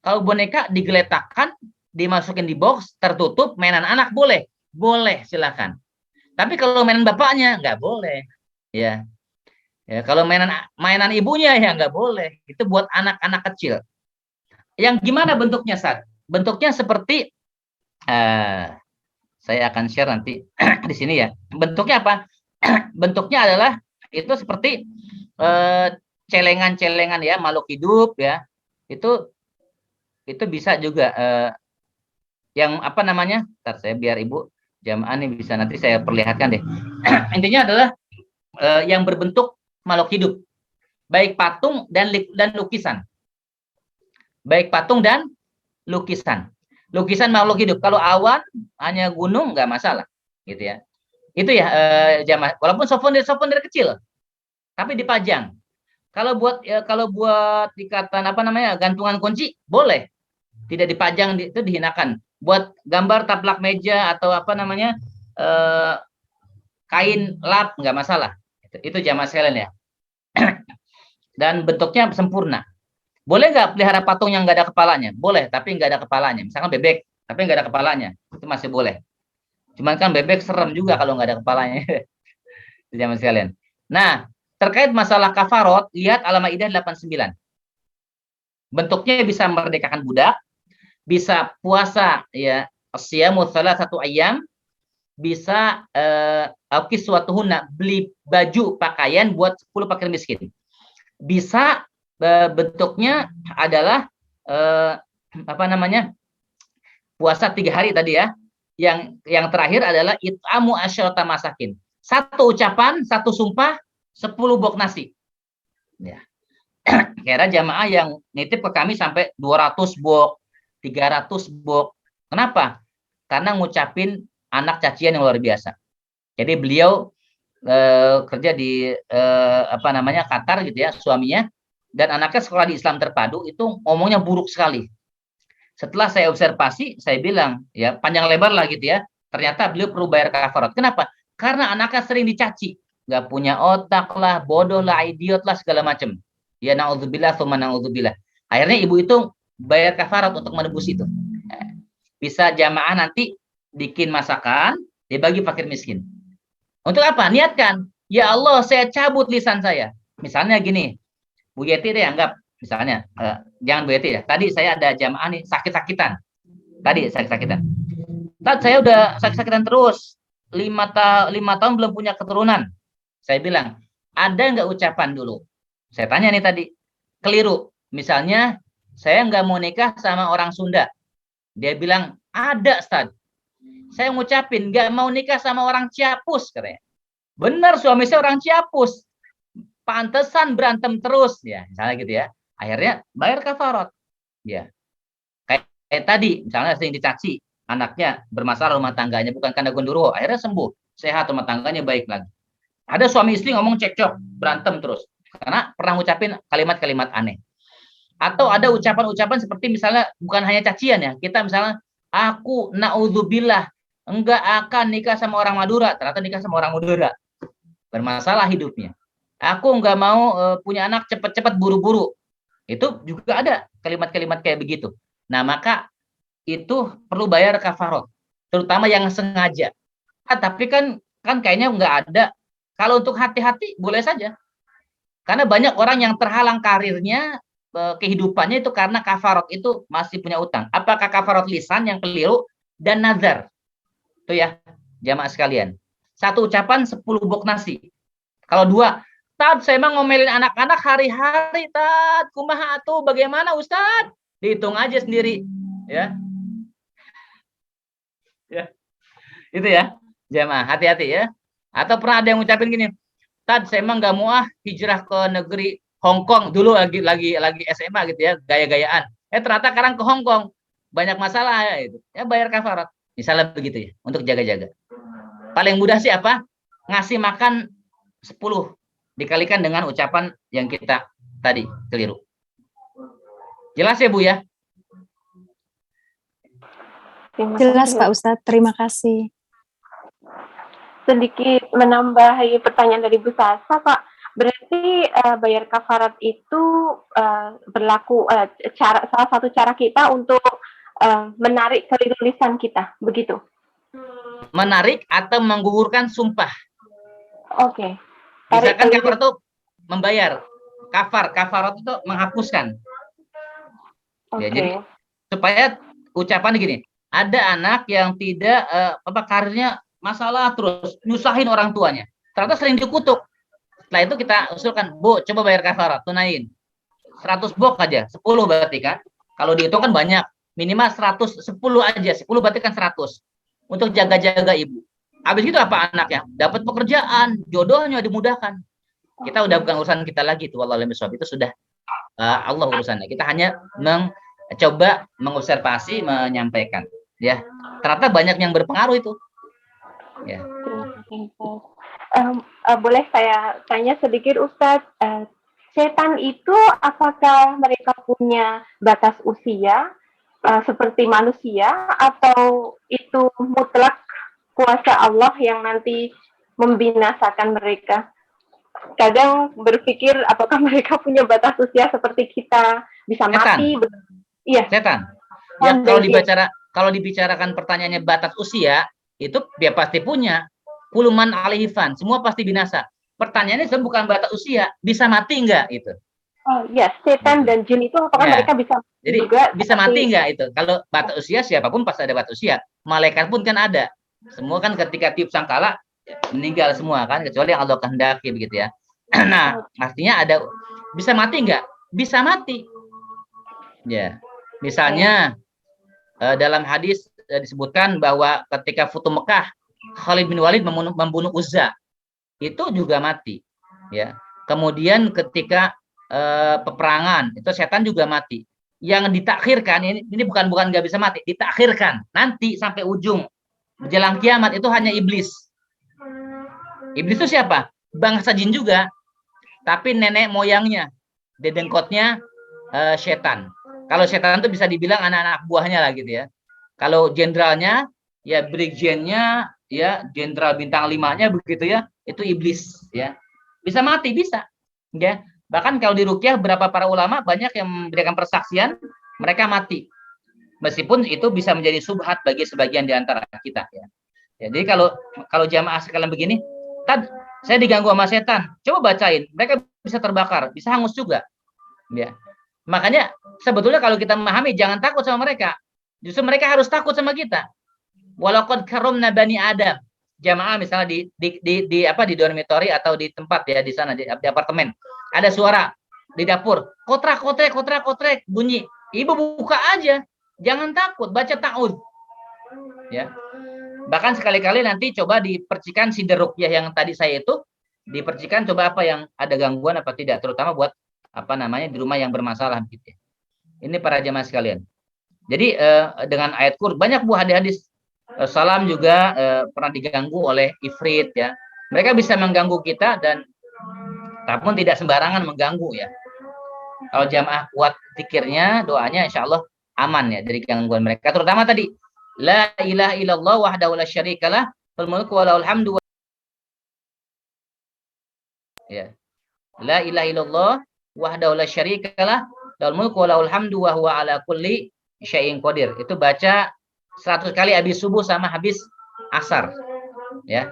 Kalau boneka digeletakkan, dimasukin di box, tertutup, mainan anak boleh? Boleh, silakan. Tapi kalau mainan bapaknya, nggak boleh. Ya, kalau mainan ibunya, ya nggak boleh. Itu buat anak-anak kecil. Yang gimana bentuknya, Ustaz? Bentuknya seperti, saya akan share nanti di sini ya. Bentuknya apa? Bentuknya adalah, itu seperti celengan-celengan ya, makhluk hidup ya. Itu bisa juga yang apa namanya? Ntar saya biar Ibu jamaah nih bisa nanti saya perlihatkan deh. Intinya adalah yang berbentuk makhluk hidup. Baik patung dan lukisan. Baik patung dan lukisan. Lukisan makhluk hidup. Kalau awan hanya gunung nggak masalah, gitu ya. Itu ya jamaah. Walaupun souvenir kecil, tapi dipajang. Kalau buat ikatan apa namanya gantungan kunci boleh, tidak dipajang itu dihinakan. Buat gambar taplak meja atau apa namanya kain lap nggak masalah. Itu jamaah sekalian ya. Dan bentuknya sempurna. Boleh nggak pelihara patung yang nggak ada kepalanya? Boleh, tapi nggak ada kepalanya. Misalkan bebek, tapi nggak ada kepalanya, itu masih boleh. Cuman kan bebek serem juga kalau nggak ada kepalanya. Jamaah sekalian. Nah, terkait masalah kafarot, lihat Al-Maidah 89. Bentuknya bisa merdekakan budak, bisa puasa ya, syamu satu ayam, bisa kiswatuhunna, beli baju pakaian buat 10 fakir miskin. Bisa bentuknya adalah apa namanya? Puasa 3 hari tadi ya. Yang terakhir adalah it'amu asyarata masakin. 1 ucapan, 1 sumpah, 10 bok nasi. Ya. Kira jamaah yang nitip ke kami sampai 200 bok, 300 bok. Kenapa? Karena ngucapin anak cacian yang luar biasa. Jadi beliau kerja di apa namanya Qatar gitu ya, suaminya, dan anaknya sekolah di Islam Terpadu, itu ngomongnya buruk sekali. Setelah saya observasi, saya bilang ya panjang lebar lah gitu ya. Ternyata beliau perlu bayar kafarat. Kenapa? Karena anaknya sering dicaci, nggak punya otak lah, bodoh lah, idiot lah, segala macam. Ya naudzubillah, tsumma naudzubillah. Akhirnya ibu itu bayar kafarat untuk menebus itu. Bisa jamaah nanti bikin masakan, dibagi fakir miskin. Untuk apa? Niatkan, ya Allah, saya cabut lisan saya. Misalnya gini, Bu Yeti deh anggap, misalnya, jangan Bu Yeti ya. Tadi saya ada jamaah nih sakit-sakitan. Tadi sakit-sakitan. Tadi saya udah sakit-sakitan terus. 5 tahun belum punya keturunan. Saya bilang, ada nggak ucapan dulu? Saya tanya nih tadi, keliru. Misalnya, saya nggak mau nikah sama orang Sunda. Dia bilang, Ada, Ustaz. Saya ngucapin nggak mau nikah sama orang Ciapus katanya. Benar, suami saya orang Ciapus. Pantesan berantem terus ya, misalnya gitu ya. Akhirnya bayar kafarat. Ya. Kayak tadi, misalnya sering dicaci, anaknya bermasalah rumah tangganya bukan karena gondoruo, akhirnya sembuh, sehat rumah tangganya baik lagi. Ada suami istri ngomong cekcok, berantem terus karena pernah ngucapin kalimat-kalimat aneh. Atau ada ucapan-ucapan seperti misalnya bukan hanya cacian ya, kita misalnya aku naudzubillah enggak akan nikah sama orang Madura, ternyata nikah sama orang Madura, bermasalah hidupnya. Aku enggak mau punya anak cepat-cepat buru-buru, itu juga ada kalimat-kalimat kayak begitu. Nah maka itu perlu bayar kafarot, terutama yang sengaja. Tapi kan kayaknya nggak ada. Kalau untuk hati-hati boleh saja, karena banyak orang yang terhalang karirnya, kehidupannya itu karena kafarot itu masih punya utang. Apakah kafarot lisan yang keliru dan nazar? Itu ya, jamaah sekalian. Satu ucapan 10 bok nasi. Kalau dua, Tad, saya emang ngomelin anak-anak hari-hari, Tad. Kumaha tuh, bagaimana Ustad? Dihitung aja sendiri, ya. Ya, itu ya, jamaah hati-hati ya. Atau pernah ada yang ngucapin gini, Tad, saya emang nggak mau hijrah ke negeri Hong Kong dulu lagi SMA gitu ya, gaya-gayaan. Ternyata sekarang ke Hong Kong banyak masalah ya itu. Ya bayar kafarat. Misalnya begitu ya, untuk jaga-jaga. Paling mudah sih apa? Ngasih makan 10 dikalikan dengan ucapan yang kita tadi keliru. Jelas ya Bu ya? Jelas Pak Ustadz, terima kasih. Sedikit menambahi pertanyaan dari Bu Sasa, Pak. Berarti bayar kafarat itu berlaku salah satu cara kita untuk menarik keliru lisan kita, begitu? Menarik atau menggugurkan sumpah. Oke. Misalkan kafar itu membayar. Kafarat itu menghapuskan. Ya, jadi supaya ucapan gini, ada anak yang tidak karirnya masalah terus nyusahin orang tuanya, ternyata sering dikutuk. Setelah itu kita usulkan, Bu, coba bayar kafarat, tunain 100 bok aja, 10 berarti kan, kalau dihitung kan banyak, minimal 110 aja, 10 berarti kan 100 untuk jaga-jaga ibu. Habis itu apa anaknya dapat pekerjaan, jodohnya dimudahkan, kita udah bukan urusan kita lagi, itu wallahualam bishawab, itu sudah Allah urusannya. Kita hanya mencoba mengobservasi, menyampaikan. Ya, ternyata banyak yang berpengaruh itu. Ya. Boleh saya tanya sedikit, Ustadz? Setan itu apakah mereka punya batas usia seperti manusia, atau itu mutlak kuasa Allah yang nanti membinasakan mereka? Kadang berpikir apakah mereka punya batas usia seperti kita, bisa mati. Iya. Setan. Ya, kalau dibicarakan pertanyaannya batas usia, itu dia pasti punya. Kuluman alihifan, semua pasti binasa. Pertanyaannya itu bukan batas usia, bisa mati enggak itu? Oh ya, setan dan jin itu apakah mereka bisa jadi juga bisa mati enggak itu? Kalau batas usia siapapun pasti ada batas usia. Malaikat pun kan ada. Semua kan ketika tiup sangkala meninggal semua kan, kecuali yang Allah kehendaki begitu ya. Nah, artinya ada bisa mati enggak? Bisa mati. Ya. Misalnya dalam hadis disebutkan bahwa ketika Futuh Mekah, Khalid bin Walid membunuh Uzza, itu juga mati. Ya. Kemudian ketika peperangan, itu setan juga mati. Yang ditakhirkan, ini bukan nggak bisa mati, ditakhirkan nanti sampai ujung menjelang kiamat, itu hanya iblis. Iblis itu siapa? Bangsa jin juga, tapi nenek moyangnya, dedengkotnya setan. Kalau setan itu bisa dibilang anak-anak buahnya lah gitu ya. Kalau jenderalnya, ya brigjennya, ya jenderal bintang 5-nya begitu ya, itu iblis ya. Bisa mati, bisa. Ya. Bahkan kalau di ruqyah berapa para ulama banyak yang memberikan persaksian mereka mati. Meskipun itu bisa menjadi subhat bagi sebagian di antara kita ya. Jadi kalau jamaah sekalian begini, Tad, saya diganggu sama setan, coba bacain, mereka bisa terbakar, bisa hangus juga. Ya. Makanya sebetulnya kalau kita memahami, jangan takut sama mereka. Justru mereka harus takut sama kita. Walaqad karramna bani Adam. Jamaah misalnya di dormitory atau di tempat ya, di sana di apartemen. Ada suara di dapur, kotrek bunyi. Ibu buka aja. Jangan takut, baca ta'ud. ya. Bahkan sekali-kali nanti coba dipercikan sider ruqyah yang tadi saya itu, dipercikan coba apa yang ada gangguan apa tidak, terutama buat apa namanya di rumah yang bermasalah gitu. Ini para jemaah sekalian. Jadi dengan ayat Qur'an banyak bu hadis-hadis. Salam juga pernah diganggu oleh ifrit ya. Mereka bisa mengganggu kita dan namun tidak sembarangan mengganggu ya. Kalau jamaah kuat pikirnya, doanya insya Allah aman ya dari gangguan mereka. Terutama tadi la ilaha illallah wahdahu la syarikalah wal mulku wa lahul hamdu ya. La ilaha illallah wahdahu la syarikalah wal mulku wa lahul hamdu wa huwa ala kulli syai'in qadir. Itu baca 100 kali habis subuh sama habis asar ya.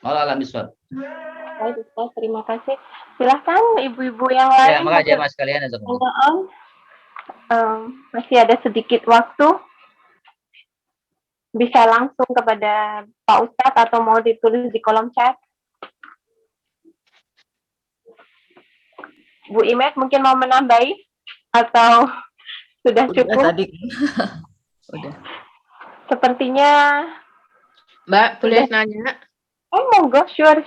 Wallahu a'lam. Baik, Ustaz, terima kasih. Silahkan ibu-ibu yang Ya, lain. makasih jemaah sekalian. Masih ada sedikit waktu. Bisa langsung kepada Pak Ustadz atau mau ditulis di kolom chat. Bu Imet mungkin mau menambahi atau sudah cukup? Udah tadi. Udah. Sepertinya. Mbak, boleh nanya? Oh, monggo, sure.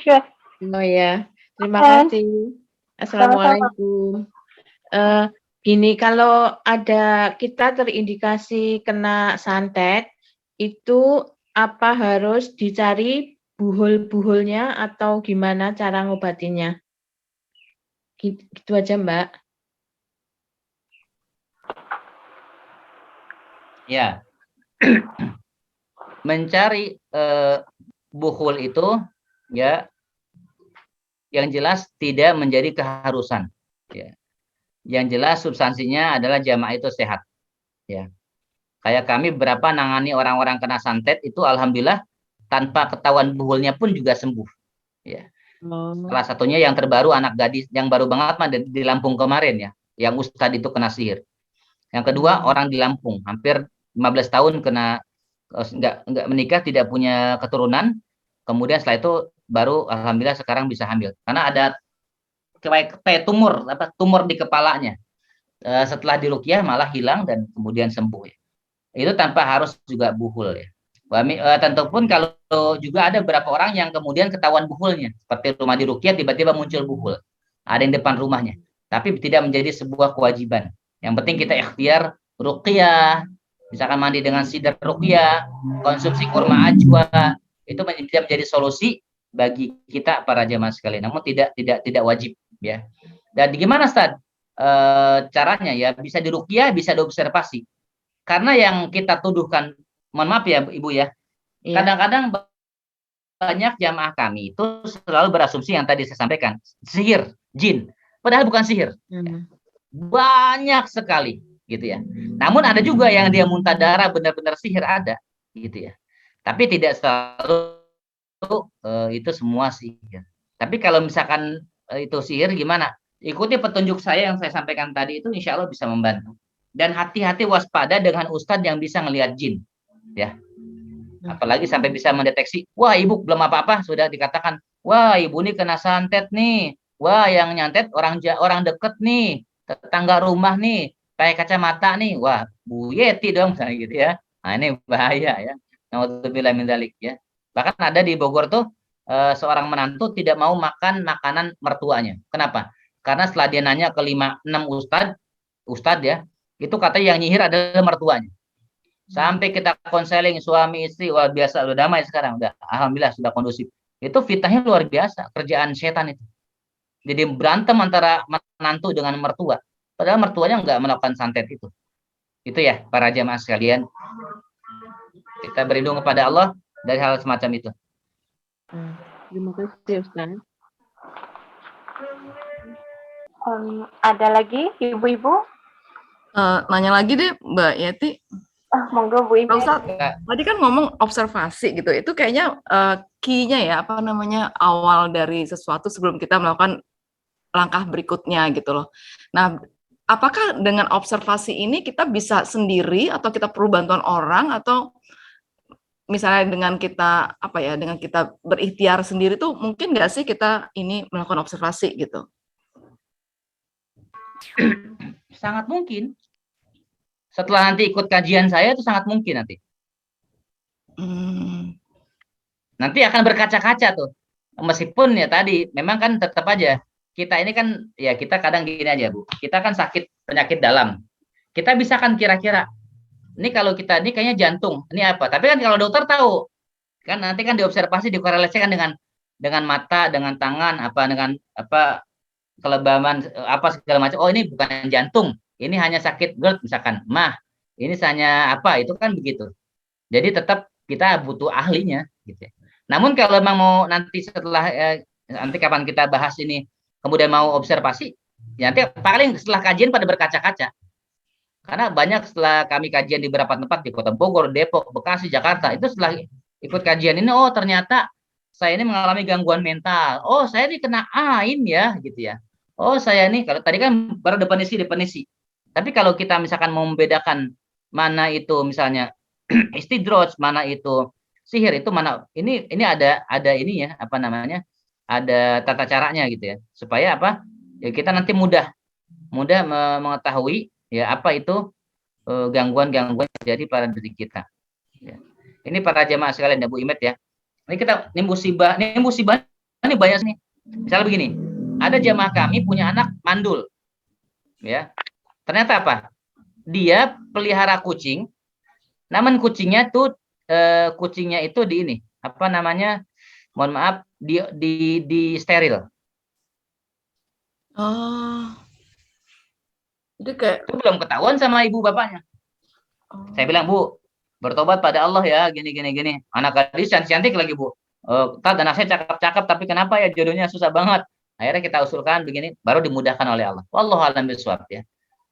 Oh ya, terima kasih. Sama-sama. Assalamualaikum. Gini, kalau ada kita terindikasi kena santet, itu apa harus dicari buhul-buhulnya atau gimana cara ngobatinya? Gitu aja, Mbak. Ya. Mencari buhul itu ya yang jelas tidak menjadi keharusan ya. Yang jelas substansinya adalah jamaah itu sehat ya. Kayak kami berapa nangani orang-orang kena santet itu alhamdulillah tanpa ketahuan buhulnya pun juga sembuh ya. Salah satunya yang terbaru anak gadis yang baru banget mah di Lampung kemarin ya, yang ustadz itu kena sihir. Yang kedua orang di Lampung hampir 15 tahun kena nggak menikah, tidak punya keturunan, kemudian setelah itu baru alhamdulillah sekarang bisa hamil karena ada kayak tumor di kepalanya. Setelah diruqyah malah hilang dan kemudian sembuh ya. Itu tanpa harus juga buhul ya. Tentu pun kalau juga ada beberapa orang yang kemudian ketahuan buhulnya, seperti rumah diruqyah tiba-tiba muncul buhul, ada yang depan rumahnya, tapi tidak menjadi sebuah kewajiban. Yang penting kita ikhtiar ruqyah, misalkan mandi dengan sidar ruqyah, konsumsi kurma ajwa, itu menjadi solusi bagi kita para jamaah sekalian. Namun tidak wajib ya. Dan gimana Ustaz? Caranya ya bisa diruqyah, bisa diobservasi. Karena yang kita tuduhkan, mohon maaf ya Ibu ya, kadang-kadang banyak jamaah kami itu selalu berasumsi yang tadi saya sampaikan, sihir, jin. Padahal bukan sihir. Banyak sekali gitu ya. Namun ada juga yang dia muntah darah benar-benar sihir ada gitu ya. Tapi tidak selalu itu semua sihir. Tapi kalau misalkan itu sihir gimana? Ikuti petunjuk saya yang saya sampaikan tadi itu insya Allah bisa membantu. Dan hati-hati waspada dengan ustadz yang bisa ngelihat jin ya. Apalagi sampai bisa mendeteksi, wah ibu belum apa-apa sudah dikatakan, wah ibu ini kena santet nih, wah yang nyantet orang deket nih, tetangga rumah nih, pakai kacamata nih, wah Bu Yeti dong misalnya gitu ya. Nah ini bahaya ya. Naudzubillah min dzalik ya. Bahkan ada di Bogor tuh seorang menantu tidak mau makan makanan mertuanya. Kenapa? Karena setelah dia nanya ke 5-6 ustadz ya, itu katanya yang nyihir adalah mertuanya. Sampai kita konseling suami istri, wah biasa udah damai sekarang, udah alhamdulillah sudah kondusif. Itu fitnahnya luar biasa, kerjaan setan itu. Jadi berantem antara menantu dengan mertua. Padahal mertuanya nggak melakukan santet itu. Itu ya para jamaah sekalian. Kita berlindung kepada Allah dari hal semacam itu. Terima kasih Ustaz. Ada lagi ibu-ibu? Nanya lagi deh Mbak Yeti. Monggo Bu Imet. Ustaz, tadi kan ngomong observasi gitu, itu kayaknya key-nya ya, apa namanya, awal dari sesuatu sebelum kita melakukan langkah berikutnya gitu loh. Nah, apakah dengan observasi ini kita bisa sendiri atau kita perlu bantuan orang, atau misalnya dengan kita dengan kita berikhtiar sendiri tuh mungkin nggak sih kita ini melakukan observasi gitu? Sangat mungkin. setelah nanti ikut kajian saya itu sangat mungkin nanti. Nanti akan berkaca-kaca tuh. Meskipun ya tadi memang kan tetap aja kita ini kan ya kita kadang gini aja Bu. Kita kan sakit penyakit dalam. Kita bisa kan kira-kira ini kalau kita ini kayaknya jantung, ini apa? Tapi kan kalau dokter tahu kan nanti kan diobservasi dikorelasikan dengan mata, dengan tangan, apa dengan apa kelebaman apa segala macam. Oh ini bukan jantung, ini hanya sakit GERD misalkan, mah ini hanya apa itu kan begitu. Jadi tetap kita butuh ahlinya gitu ya. Namun kalau memang mau nanti setelah nanti kapan kita bahas ini kemudian mau observasi, ya nanti paling setelah kajian pada berkaca-kaca. Karena banyak setelah kami kajian di beberapa tempat di Kota Bogor, Depok, Bekasi, Jakarta, itu setelah ikut kajian ini, oh ternyata saya ini mengalami gangguan mental. Oh saya ini kena AIN ya, gitu ya. Oh saya ini kalau tadi kan baru definisi. Tapi kalau kita misalkan mau membedakan mana itu misalnya istidroj, mana itu sihir, itu mana ini ada ini ya apa namanya ada tata caranya gitu ya supaya apa ya kita nanti mudah mengetahui ya apa itu gangguan-gangguan yang terjadi pada diri kita. Ya. Ini para jamaah sekalian ya Bu Imet ya. Ini musibah ini banyak nih. Misalnya begini, ada jamaah kami punya anak mandul, ya. Ternyata apa? Dia pelihara kucing. Namun kucingnya itu di ini apa namanya? Mohon maaf di steril. Oh. Jadi kayak itu belum ketahuan sama ibu bapaknya. Saya bilang, Bu, bertobat pada Allah ya, gini. Anak gadis cantik lagi, Bu. Anak saya cakep-cakep, tapi kenapa ya jodohnya susah banget. Akhirnya kita usulkan begini, baru dimudahkan oleh Allah. Wallahu a'lam bishawab ya.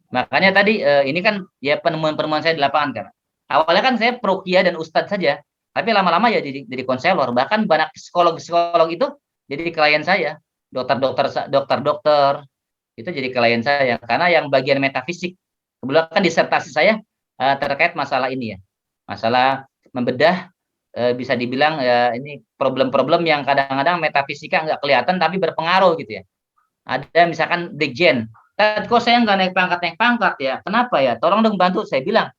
Makanya tadi ini kan ya penemuan-penemuan saya di lapangan kan. Awalnya kan saya peruqyah dan ustadz saja, tapi lama-lama ya jadi konselor. Bahkan banyak psikolog itu jadi klien saya, dokter itu jadi klien saya karena yang bagian metafisik kebetulan kan disertasi saya terkait masalah ini ya, masalah membedah bisa dibilang ini problem-problem yang kadang-kadang metafisika nggak kelihatan tapi berpengaruh gitu ya. Ada misalkan Brigjen, kok saya nggak naik pangkat ya, kenapa ya, tolong dong bantu. Saya bilang,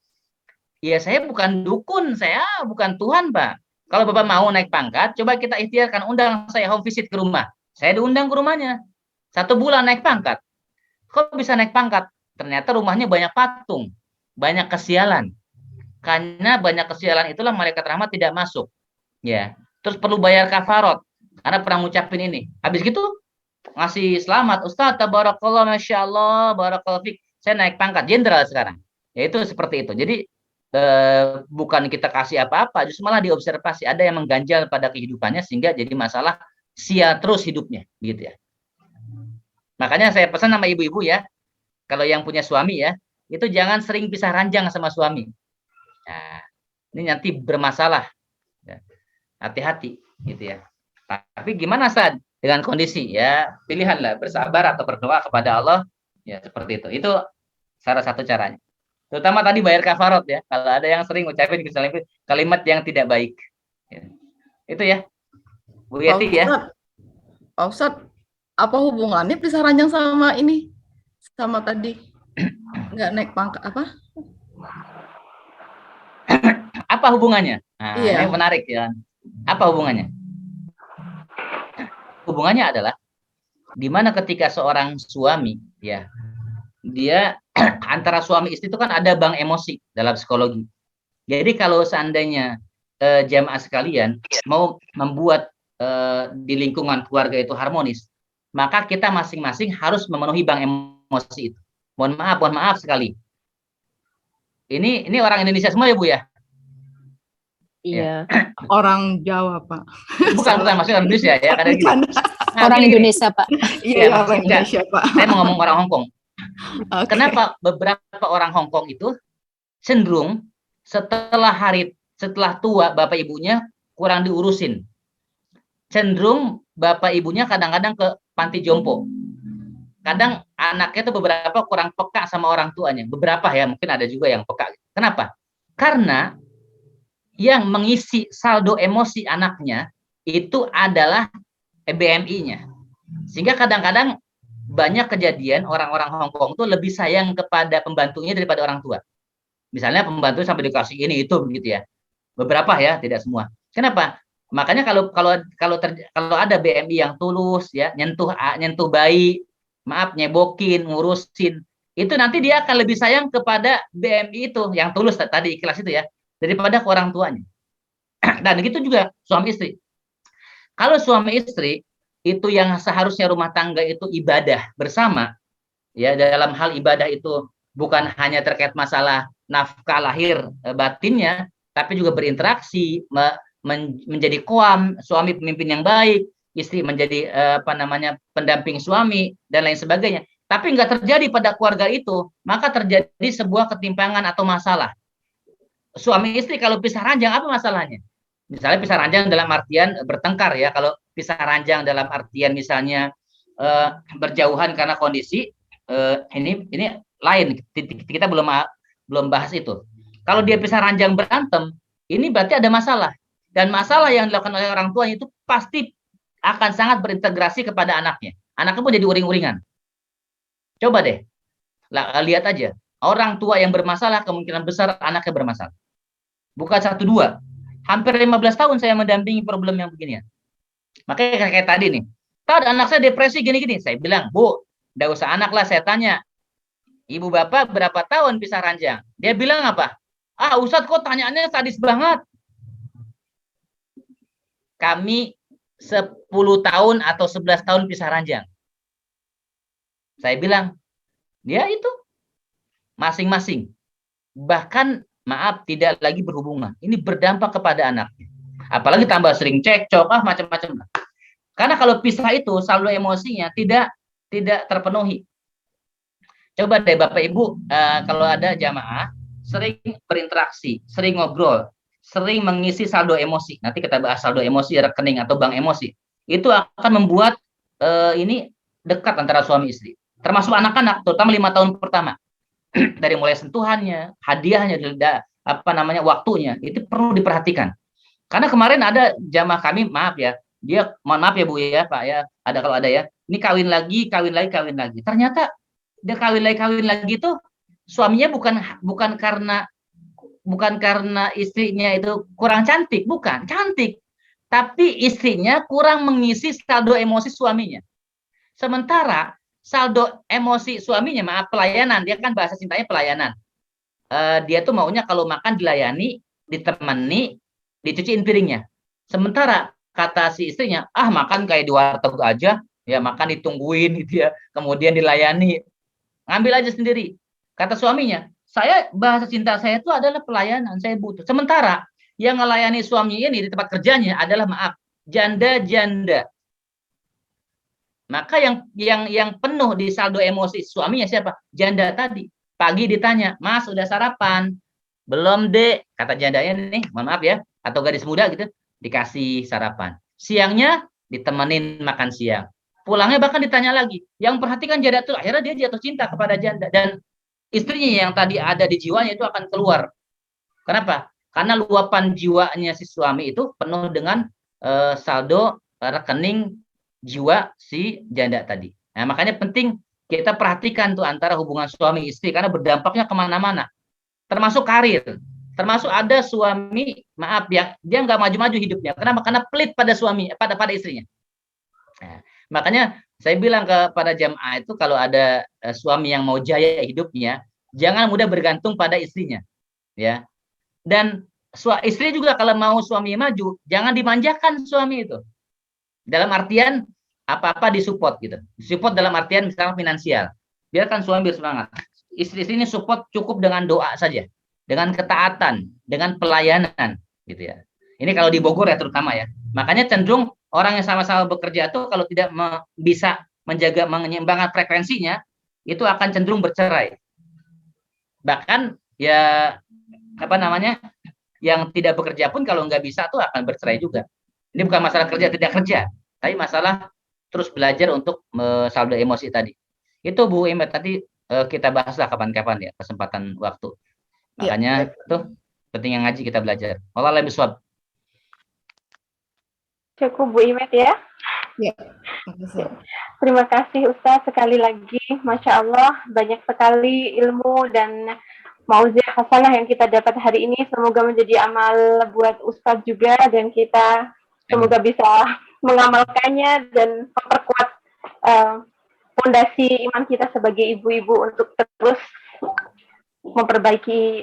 ya saya bukan dukun, saya bukan Tuhan Pak. Kalau Bapak mau naik pangkat, coba kita ikhtiarkan, undang saya home visit ke rumah. Saya diundang ke rumahnya, 1 bulan naik pangkat. Kok bisa naik pangkat? Ternyata rumahnya banyak patung, banyak kesialan. Karena banyak kesialan itulah malaikat rahmat tidak masuk. Ya, terus perlu bayar kafarot karena pernah ngucapin ini. Habis gitu ngasih selamat, Ustaz, tabarakallah, masya Allah, barakallah fik. Saya naik pangkat jenderal sekarang. Ya itu seperti itu. Jadi bukan kita kasih apa-apa, justru malah diobservasi ada yang mengganjal pada kehidupannya sehingga jadi masalah sia terus hidupnya, gitu ya. Makanya saya pesan sama ibu-ibu ya, kalau yang punya suami ya, itu jangan sering pisah ranjang sama suami. Nah, ini nanti bermasalah. Hati-hati gitu ya. Tapi gimana Ustaz? Dengan kondisi ya, pilihanlah bersabar atau berdoa kepada Allah. Ya seperti itu. Itu salah satu caranya. Terutama tadi bayar kafarot ya. Kalau ada yang sering ucapin kalimat yang tidak baik. Ya. Itu ya. Bu Yeti ya. Pak Ustadz, apa hubungannya pisah ranjang sama ini? Sama tadi nggak naik pangkat apa? Apa hubungannya? Nah, Iya. ini menarik ya. Apa hubungannya? Hubungannya adalah di mana ketika seorang suami ya, dia antara suami istri itu kan ada bank emosi dalam psikologi. Jadi kalau seandainya jamaah sekalian mau membuat di lingkungan keluarga itu harmonis, maka kita masing-masing harus memenuhi bank emosi itu. Mohon maaf sekali. Ini orang Indonesia semua ya Bu ya? Iya. Orang Jawa Pak. Bukan maksudnya Indonesia ya. Orang Indonesia Pak. Iya, orang Indonesia Pak. Saya mau ngomong orang Hongkong. Okay. Kenapa beberapa orang Hongkong itu cenderung setelah tua bapak ibunya kurang diurusin. Cenderung bapak ibunya kadang-kadang ke panti jompo. Kadang anaknya itu beberapa kurang peka sama orang tuanya. Beberapa ya, mungkin ada juga yang peka. Kenapa? Karena yang mengisi saldo emosi anaknya itu adalah BMI-nya. Sehingga kadang-kadang banyak kejadian orang-orang Hongkong itu lebih sayang kepada pembantunya daripada orang tua. Misalnya pembantu sampai dikasih ini itu begitu ya. Beberapa ya, tidak semua. Kenapa? Makanya kalau ada BMI yang tulus ya, nyentuh bayi, maaf nyebokin, ngurusin, itu nanti dia akan lebih sayang kepada BMI itu yang tulus tadi ikhlas itu ya, daripada ke orang tuanya. Dan begitu juga suami istri. Kalau suami istri itu yang seharusnya rumah tangga itu ibadah bersama, ya dalam hal ibadah itu bukan hanya terkait masalah nafkah lahir batinnya, tapi juga berinteraksi, menjadi koam, suami pemimpin yang baik, istri menjadi pendamping suami dan lain sebagainya. Tapi nggak terjadi pada keluarga itu, maka terjadi sebuah ketimpangan atau masalah. Suami istri kalau pisah ranjang apa masalahnya? Misalnya pisah ranjang dalam artian bertengkar ya. Kalau pisah ranjang dalam artian misalnya berjauhan karena kondisi ini lain. Kita belum bahas itu. Kalau dia pisah ranjang berantem, ini berarti ada masalah. Dan masalah yang dilakukan oleh orang tua itu pasti akan sangat berintegrasi kepada anaknya. Anaknya pun jadi uring-uringan. Coba deh, lihat aja. Orang tua yang bermasalah, kemungkinan besar anaknya bermasalah. Bukan 1-2. Hampir 15 tahun saya mendampingi problem yang beginian. Makanya kayak tadi nih. Tahu anak saya depresi gini-gini. Saya bilang, Bu, nggak usah anak lah, saya tanya. Ibu bapak berapa tahun pisah ranjang? Dia bilang apa? Ustadz kok tanyaannya sadis banget. Kami 10 tahun atau 11 tahun pisah ranjang. Saya bilang, dia itu masing-masing. Bahkan, maaf, tidak lagi berhubungan. Ini berdampak kepada anaknya. Apalagi tambah sering cekcok, macam-macam. Karena kalau pisah itu, saldo emosinya tidak terpenuhi. Coba deh Bapak Ibu, kalau ada jamaah, sering berinteraksi, sering ngobrol, sering mengisi saldo emosi. Nanti kita bahas saldo emosi, rekening atau bank emosi. Itu akan membuat ini dekat antara suami istri. Termasuk anak-anak, terutama 5 tahun pertama. Dari mulai sentuhannya, hadiahnya, waktunya, itu perlu diperhatikan. Karena kemarin ada jamaah kami, maaf ya, dia, mohon maaf ya Bu ya, Pak ya, ada kalau ada ya, ini kawin lagi. Ternyata dia kawin lagi itu suaminya bukan karena istrinya itu kurang cantik, bukan, cantik. Tapi istrinya kurang mengisi saldo emosi suaminya. Sementara saldo emosi suaminya, maaf, pelayanan, dia kan bahasa cintanya pelayanan. Dia tuh maunya kalau makan dilayani, ditemani, dicuciin piringnya. Sementara kata si istrinya, makan kayak di warteg aja, ya makan ditungguin gitu ya, kemudian dilayani, ngambil aja sendiri. Kata suaminya, bahasa cinta saya itu adalah pelayanan, saya butuh. Sementara yang melayani suami ini di tempat kerjanya adalah, maaf, janda-janda. Maka yang penuh di saldo emosi suaminya siapa? Janda tadi. Pagi ditanya, Mas udah sarapan? Belum Dek, kata jandanya nih, mohon maaf ya, atau gadis muda gitu, dikasih sarapan. Siangnya ditemenin makan siang. Pulangnya bahkan ditanya lagi. Yang perhatikan janda itu, akhirnya dia jatuh cinta kepada janda. Dan istrinya yang tadi ada di jiwanya itu akan keluar. Kenapa? Karena luapan jiwanya si suami itu penuh dengan saldo rekening jiwa si janda tadi. Nah, makanya penting kita perhatikan tuh antara hubungan suami istri karena berdampaknya kemana-mana, termasuk karir, termasuk ada suami, maaf ya, dia nggak maju-maju hidupnya. Kenapa? Karena pelit pada suami, pada istrinya. Nah, makanya saya bilang kepada jamaah itu kalau ada suami yang mau jaya hidupnya, jangan mudah bergantung pada istrinya, ya. Dan istri juga kalau mau suami maju, jangan dimanjakan suami itu. Dalam artian apa-apa disupport gitu. Disupport dalam artian misalnya finansial. Biarkan suami bersemangat. Istri ini support cukup dengan doa saja, dengan ketaatan, dengan pelayanan gitu ya. Ini kalau di Bogor ya terutama ya. Makanya cenderung orang yang sama-sama bekerja itu kalau tidak bisa menjaga menyeimbangkan frekuensinya, itu akan cenderung bercerai. Bahkan ya yang tidak bekerja pun kalau nggak bisa tuh akan bercerai juga. Ini bukan masalah kerja tidak kerja, tapi masalah terus belajar untuk saldo emosi tadi. Itu Bu Imet tadi kita bahaslah kapan-kapan ya, kesempatan waktu. Makanya tuh pentingnya ngaji kita belajar. Allah lebih suap. Cukup Bu Imet ya. Ya. Terima kasih Ustaz sekali lagi. Masya Allah banyak sekali ilmu dan mauziah hasanah yang kita dapat hari ini semoga menjadi amal buat Ustadz juga, dan kita semoga bisa mengamalkannya dan memperkuat fondasi iman kita sebagai ibu-ibu untuk terus memperbaiki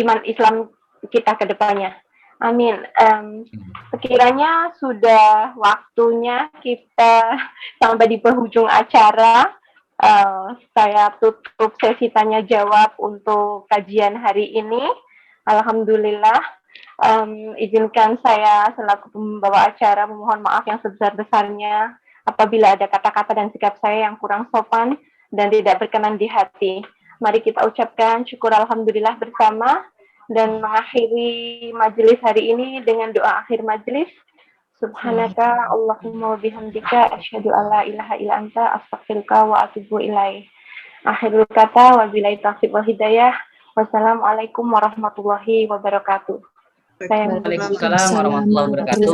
iman Islam kita ke depannya. Amin. Sekiranya sudah waktunya kita sampai di penghujung acara, saya tutup sesi tanya jawab untuk kajian hari ini. Alhamdulillah, izinkan saya selaku pembawa acara memohon maaf yang sebesar-besarnya apabila ada kata-kata dan sikap saya yang kurang sopan dan tidak berkenan di hati. Mari kita ucapkan syukur alhamdulillah bersama dan mengakhiri majelis hari ini dengan doa akhir majelis. Subhanaka Allahumma wa bihamdika asyhadu an la ilaha illa anta astaghfiruka wa atubu ilaik. Akhirul kata wabillahi taufiq wal hidayah. Wassalamualaikum warahmatullahi wabarakatuh. Waalaikumsalam warahmatullahi wabarakatuh.